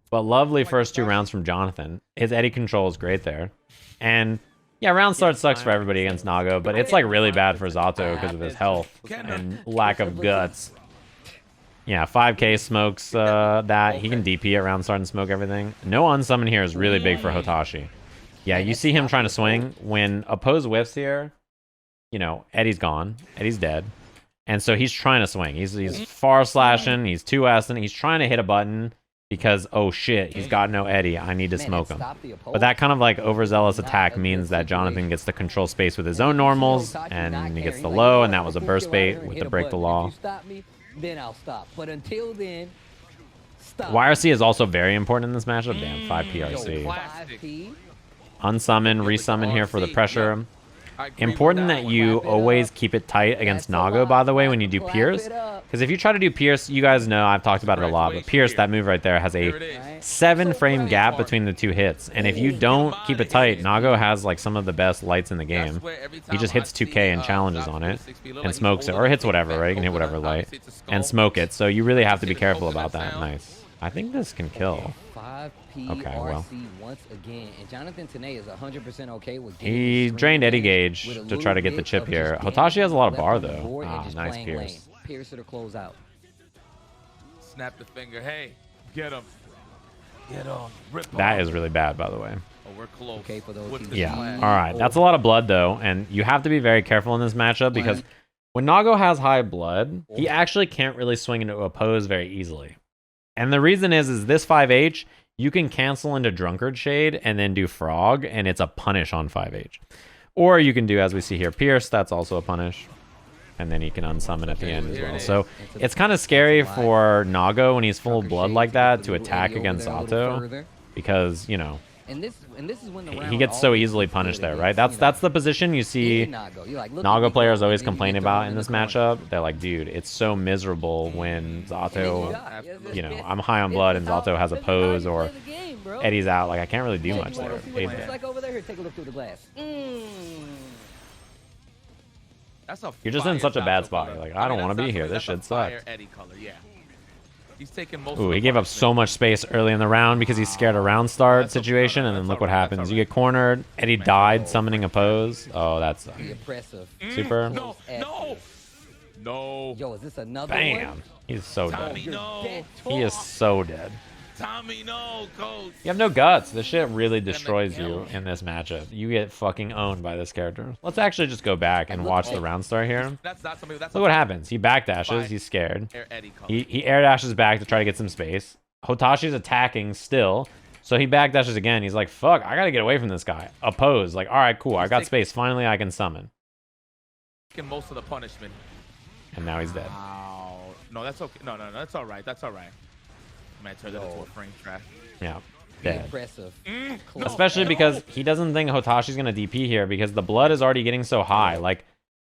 But lovely first 2 rounds from Jonathan. His Eddie control is great there. And yeah, round start sucks for everybody against Nago, but it's like really bad for Zato because of his health and lack of guts. Yeah, 5k smokes that. He can DP at round start and smoke everything. No unsummon here is really big for Hotashi. Yeah, you see him trying to swing. When Oppose whiffs here, you know, Eddie's gone. Eddie's dead. And so he's trying to swing. He's far slashing. He's 2S'ing. He's trying to hit a button. Because, oh shit, he's got no Eddie. I need to smoke him. But that kind of like overzealous attack means that Jonathan gets to control space with his own normals, and he gets the low, and that was a burst bait with the break the law. Then I'll stop. But until then, stop. YRC is also very important in this matchup. Damn, 5 PRC. Unsummon, resummon here for the pressure. Important that you always keep it tight against Nago, by the way, when you do Pierce. Because if you try to do Pierce, you guys know, I've talked about it a lot, but Pierce, that move right there, has a 7-frame gap between the 2 hits. And if you don't keep it tight, Nago has like some of the best lights in the game. He just hits 2k and challenges on it and smokes it, or hits whatever, right? You can hit whatever light and smoke it. So you really have to be careful about that. Nice. I think this can kill. Okay, well. Once again, and Jonathan Tene is 100% okay with he drained Eddie Gauge to try to get the chip here. Hotashi has a lot of bar though. Ah, nice Pierce. Pierce to close out. Snap the finger. Hey, get him. Get him. Rip that is really bad, by the way. Oh, we're close. Okay for those. Yeah. All right. That's a lot of blood though, and you have to be very careful in this matchup because when Nago has high blood, he actually can't really swing into Oppose very easily. And the reason is this 5H, you can cancel into Drunkard Shade and then do Frog, and it's a punish on 5H. Or you can do, as we see here, Pierce, that's also a punish. And then he can unsummon at the end as well. So it's kind of scary for Nago when he's full of blood like that to attack against Zato. Because, you know, And this is when he gets so easily punished there, right? That's the position you see Nago players always complain about in this matchup. They're like, dude, it's so miserable when Zato, you know, I'm high on blood and Zato has a pose or Eddie's out. Like, I can't really do much there. It's like over there. Take a look through the glass. You're just in such a bad spot. You're like, I don't want to be here. This shit sucks. Ooh, he gave up so much space early in the round because he's scared of round start situation, and then look what happens. You get cornered. Eddie died summoning Oppose. Oh, that's super. No. Yo, is this another Bam. one? He's so dead. No. He is so dead. Tommy, no, coach. You have no guts. This shit really destroys you in this matchup. You get fucking owned by this character. Let's actually just go back and watch the round start here. Look what happens. He backdashes. He's scared. He air dashes back to try to get some space. Hotashi's attacking still. So he backdashes again. He's like, fuck, I gotta get away from this guy. Oppose. Like, all right, cool. I got space. Finally, I can summon. Most of the punishment. And now he's dead. Wow. No, that's okay. No, that's all right. That's all right. Man, turn that into a frame trash. Yeah. Dead. Impressive. Especially because he doesn't think Hotashi's gonna DP here because the blood is already getting so high. Like,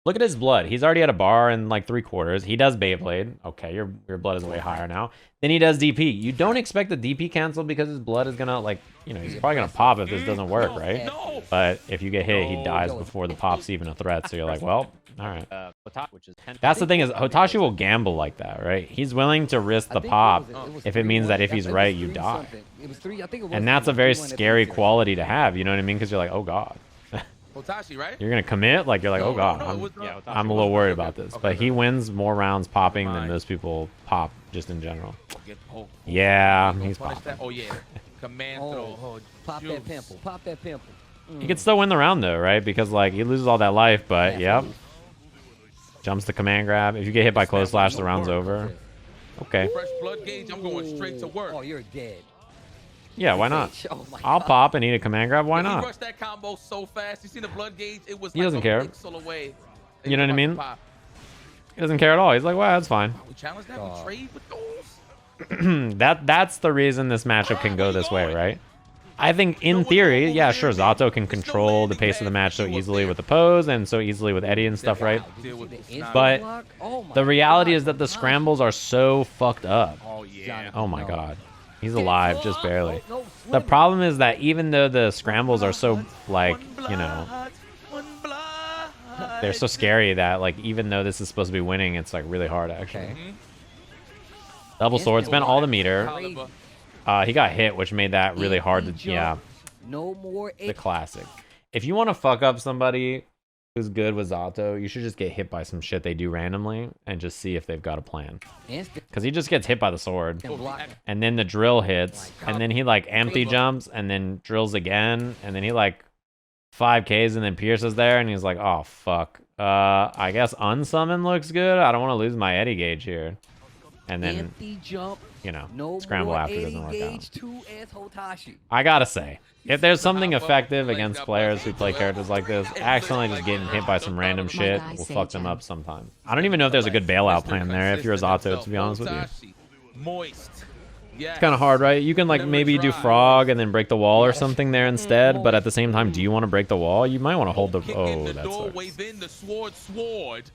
look at his blood. He's already at a bar in like 3/4. He does Beyblade. Okay, your blood is way higher now. Then he does DP. You don't expect the DP cancel because his blood is gonna, like, you know, he's probably gonna pop if this doesn't work, right? But if you get hit, he dies before the pop's even a threat. So you're like, well, all right. That's the thing is Hotashi will gamble like that, right? He's willing to risk the pop if it means that if he's right, you die. And that's a very scary quality to have, you know what I mean? Because you're like, oh god. Hotashi, right? You're gonna commit, like, you're like, oh god, I'm a little worried about this. But he wins more rounds popping than most people pop just in general. Yeah, he's popping. Oh yeah, command throw. Pop that pimple. Pop that pimple. He could still win the round though, right? Because like he loses all that life, but yep. Jumps the command grab. If you get hit by close slash, the round's over. Okay. Fresh blood gauge, I'm going straight to work. Oh, you're dead. Yeah, why not? Oh my I'll God. pop and eat a command grab. Why He not? rushed that combo so fast. You see the blood gauge? It was He like doesn't a care. pixel away. You know what I mean? Pop. He doesn't care at all. He's like, well, that's fine. We challenge that. We trade with those. That's the reason this matchup can go this way, right? I think in theory, yeah, sure, Zato can control the pace of the match so easily with the pose and so easily with Eddie and stuff, right? But the reality is that the scrambles are so fucked up. Oh yeah. Oh my god. He's alive, just barely. The problem is that even though the scrambles are so, like, you know, they're so scary that, like, even though this is supposed to be winning, it's, like, really hard, actually. Double sword, spent all the meter. He got hit, which made that really hard to, yeah. No more The classic. If you want to fuck up somebody who's good with Zato, you should just get hit by some shit they do randomly and just see if they've got a plan. Because he just gets hit by the sword. And then the drill hits. And then he, like, empty jumps and then drills again. And then he, like, 5Ks and then pierces there. And he's like, oh, fuck. I guess unsummon looks good. I don't want to lose my Eddie gauge here. And then, you know, scramble after doesn't work out. I gotta say, if there's something effective against players who play characters like this, accidentally just getting hit by some random shit will fuck them up sometimes. I don't even know if there's a good bailout plan there if you're a Zato, to be honest with you. Moist. It's kind of hard, right? You can, like, maybe do frog and then break the wall or something there instead, but at the same time, do you want to break the wall? You might want to hold the... Oh, that sucks.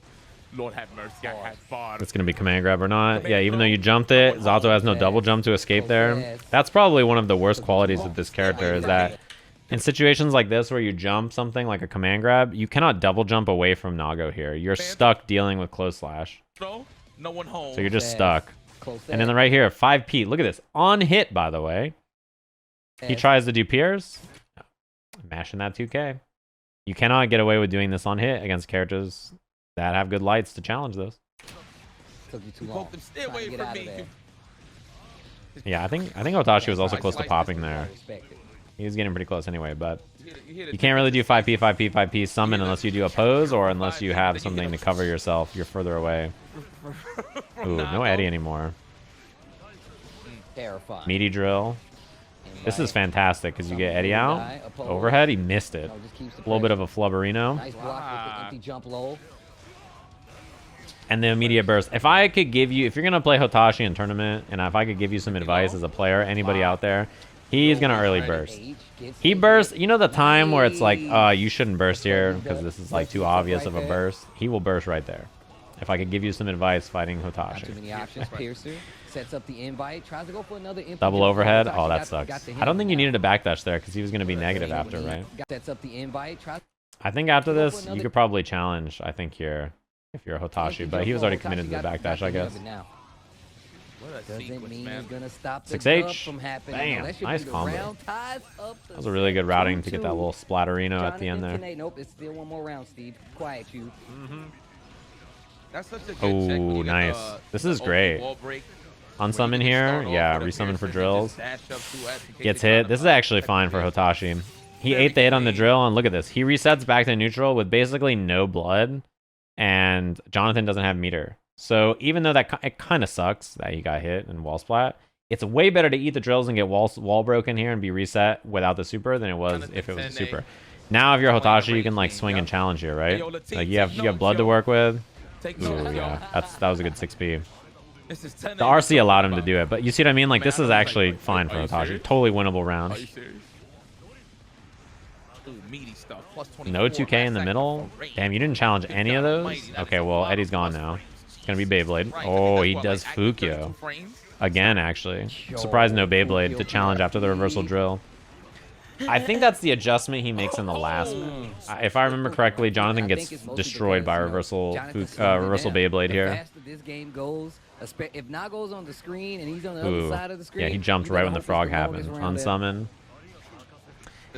Lord have mercy, I had far. It's going to be command grab or not. Yeah, even though you jumped it, Zato has no double jump to escape there. That's probably one of the worst qualities of this character is that in situations like this where you jump something like a command grab, you cannot double jump away from Nago here. You're stuck dealing with close slash. No one home. So you're just stuck. And then right here, 5P. Look at this. On hit, by the way. He tries to do Piers. Mashing that 2K. You cannot get away with doing this on hit against characters that have good lights to challenge this. Took you too long. Stay away from me. Yeah, I think Hotashi was also close to popping there. He was getting pretty close anyway, but you can't really do 5P, 5P, 5P summon unless you do a pose or unless you have something to cover yourself. You're further away. Ooh, no Eddie anymore. Meaty drill. This is fantastic because you get Eddie out. Overhead, he missed it. A little bit of a flubberino. Nice block with the empty jump low. And the immediate burst. If I could give you, if you're going to play Hotashi in tournament, and if I could give you some advice as a player, anybody out there, he's going to early burst. He bursts, you know the time where it's like, you shouldn't burst here because this is like too obvious of a burst? He will burst right there. If I could give you some advice fighting Hotashi. Too many options. Piercer sets up the invite, tries to go for another double overhead. Oh, that sucks. I don't think you needed a backdash there because he was going to be negative after, right? Sets up the invite. I think after this, you could probably challenge, I think, here. If you're a Hotashi, but he was already committed to the backdash, I guess. Doesn't mean he's gonna stop the 6H. from happening. Bam. Nice combo. That was a really good routing to get that little splatterino at the end there. Nope, it's still one more round, Steve. Quiet you. That's such a good Oh, nice. This is great. Unsummon here. Yeah, resummon for drills. Gets hit. This is actually fine for Hotashi. He ate the hit on the drill, and look at this. He resets back to neutral with basically no blood. And Jonathan doesn't have meter. So even though that it kind of sucks that he got hit and wall splat, it's way better to eat the drills and get wall broken here and be reset without the super than it was if it was a super. Now if you're Hotashi, you can like swing and challenge here, right? Like you have blood to work with. Ooh, yeah, that was a good 6P. The RC allowed him to do it, but you see what I mean? Like this is actually fine for Hotashi. Totally winnable round. No 2K in the middle? Damn, you didn't challenge any of those? Okay, well, Eddie's gone now. It's gonna be Beyblade. Oh, he does Fukyo. Again, actually. I'm surprised no Beyblade to challenge after the reversal drill. I think that's the adjustment he makes in the last match. If I remember correctly, Jonathan gets destroyed by reversal Beyblade here. If Nago's on the screen and he's on the other side of the screen. Yeah, he jumped right when the frog happened. Unsummon.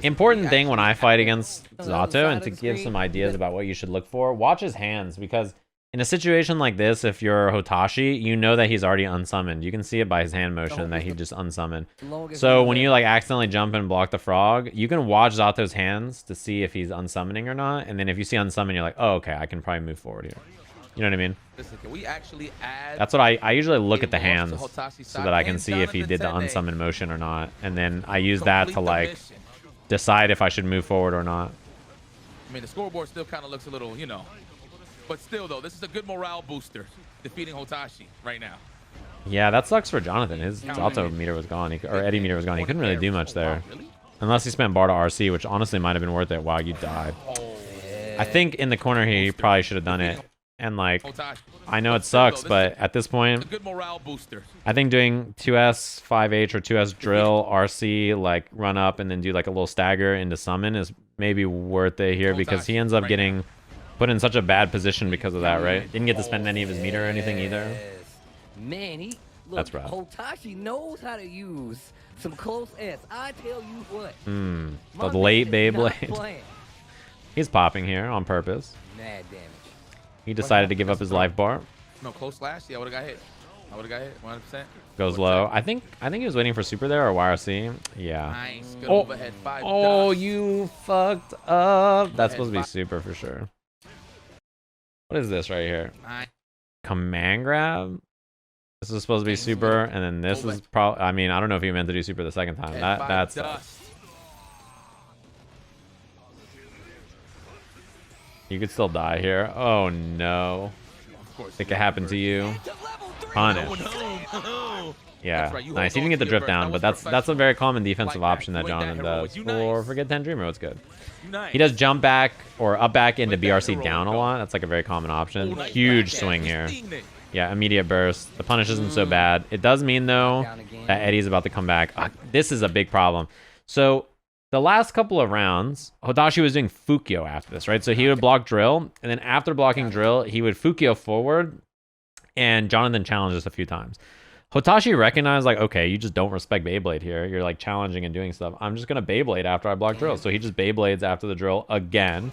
Important thing when I fight against Zato and to give some ideas about what you should look for, watch his hands because In a situation like this, if you're Hotashi, you know that he's already unsummoned. You can see it by his hand motion that he just unsummoned. So when you like accidentally jump and block the frog, you can watch Zato's hands to see if he's unsummoning or not. And then if you see unsummon, you're like, oh, okay, I can probably move forward here. You know what I mean? Listen, can we actually add That's what I usually look at the hands so that I can see if he did the unsummon motion or not. And then I use that to like decide if I should move forward or not. I mean, the scoreboard still kind of looks a little, you know. But still, though, this is a good morale booster, defeating Hotashi right now. Yeah, that sucks for Jonathan. His Zato meter was gone, or Eddie meter was gone. He couldn't really do much there. Unless he spent bar to RC, which honestly might have been worth it. Wow, you died. I think in the corner here, he probably should have done it. And like, I know it sucks, but at this point, I think doing 2S, 5H, or 2S drill, RC, like run up and then do like a little stagger into summon is maybe worth it here because he ends up getting put in such a bad position because of that, right? Didn't get to spend any of his meter or anything either. Man, that's rough. Hotashi knows how to use some close S. I tell you what. The late Beyblade. He's popping here on purpose. Mad damage. He decided to give up his life bar. No, close slash. Yeah, I would have got hit. I would have got hit 100%. Goes low. I think he was waiting for super there or YRC. Yeah. Nice. Good overhead 5. Oh, you fucked up. That's supposed to be super for sure. What is this right here? Command grab? This is supposed to be super, and then this is probably, I mean, I don't know if he meant to do super the second time. That's you could still die here. Oh no. It could happen to you. Punish. Yeah, nice. He didn't get the drift down, but that's a very common defensive option that Jonathan does. Or forget 10 Dreamer, it's good. He does jump back or up back into BRC down a lot. That's like a very common option. Huge swing here. Yeah, immediate burst. The punish isn't so bad. It does mean, though, that Eddie's about to come back. This is a big problem. So the last couple of rounds, Hotashi was doing Fukyo after this, right? So he would block drill, and then after blocking drill, he would Fukyo forward, and Jonathan challenged us a few times. Hotashi recognized, like, okay, you just don't respect Beyblade here. You're, like, challenging and doing stuff. I'm just going to Beyblade after I block drill. So he just Beyblades after the drill again,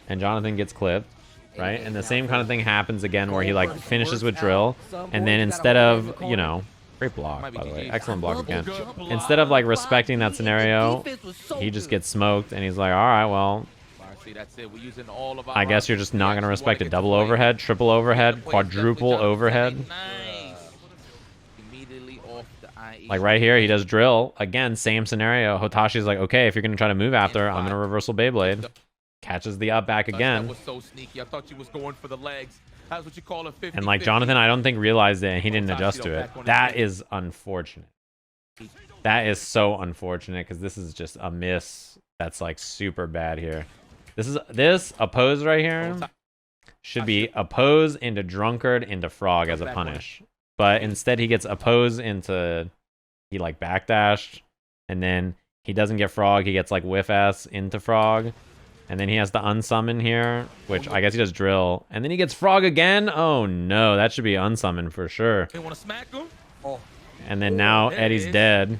and Jonathan gets clipped, right? And the same kind of thing happens again where he, like, finishes with drill, and then instead of, you know, great block, by the way. Excellent block again. Instead of, like, respecting that scenario, he just gets smoked, and he's like, all right, well, I guess you're just not going to respect it. Double overhead, triple overhead, quadruple overhead. Like right here, he does drill. Again, same scenario. Hotashi's like, okay, if you're going to try to move after, I'm going to reversal Beyblade. Catches the up back again. That was so sneaky. I thought you was going for the legs. That's what you call a 50. And like Jonathan, I don't think realized it and he didn't adjust to it. That is unfortunate. That is so unfortunate because this is just a miss that's like super bad here. This oppose right here should be oppose into drunkard into frog as a punish. But instead he gets oppose into, he like backdashed, and then he doesn't get frog, he gets like whiff S into frog. And then he has to unsummon here, which I guess he does drill. And then he gets frog again. Oh no, that should be unsummon for sure. They want to smack him? And then now Eddie's dead.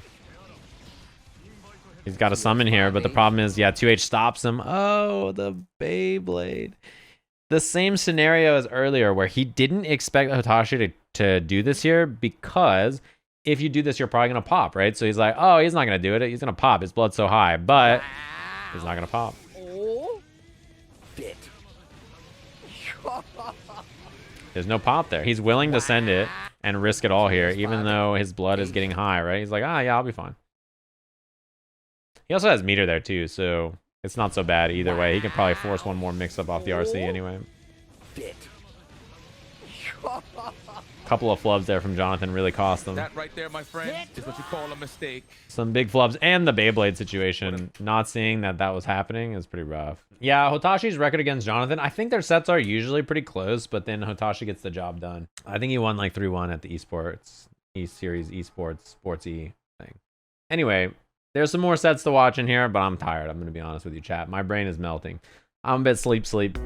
He's got to summon here, but the problem is, yeah, 2H stops him. Oh, the Beyblade. The same scenario as earlier where he didn't expect Hotashi to do this here because if you do this, you're probably going to pop, right? So he's like, oh, he's not going to do it. He's going to pop. His blood's so high, but he's not going to pop. There's no pop there. He's willing to send it and risk it all here, even though his blood is getting high, right? He's like, ah, yeah, I'll be fine. He also has meter there too, so it's not so bad either way. He can probably force one more mix-up off the RC anyway. Couple of flubs there from Jonathan really cost them. That right there, my friend, is what you call a mistake. Some big flubs, and the Beyblade situation. Not seeing that was happening is pretty rough. Yeah, Hotashi's record against Jonathan, I think their sets are usually pretty close, but then Hotashi gets the job done. I think he won like 3-1 at the esports, E-Series esports, sportsy thing. Anyway, there's some more sets to watch in here, but I'm tired. I'm going to be honest with you, chat. My brain is melting. I'm a bit sleep.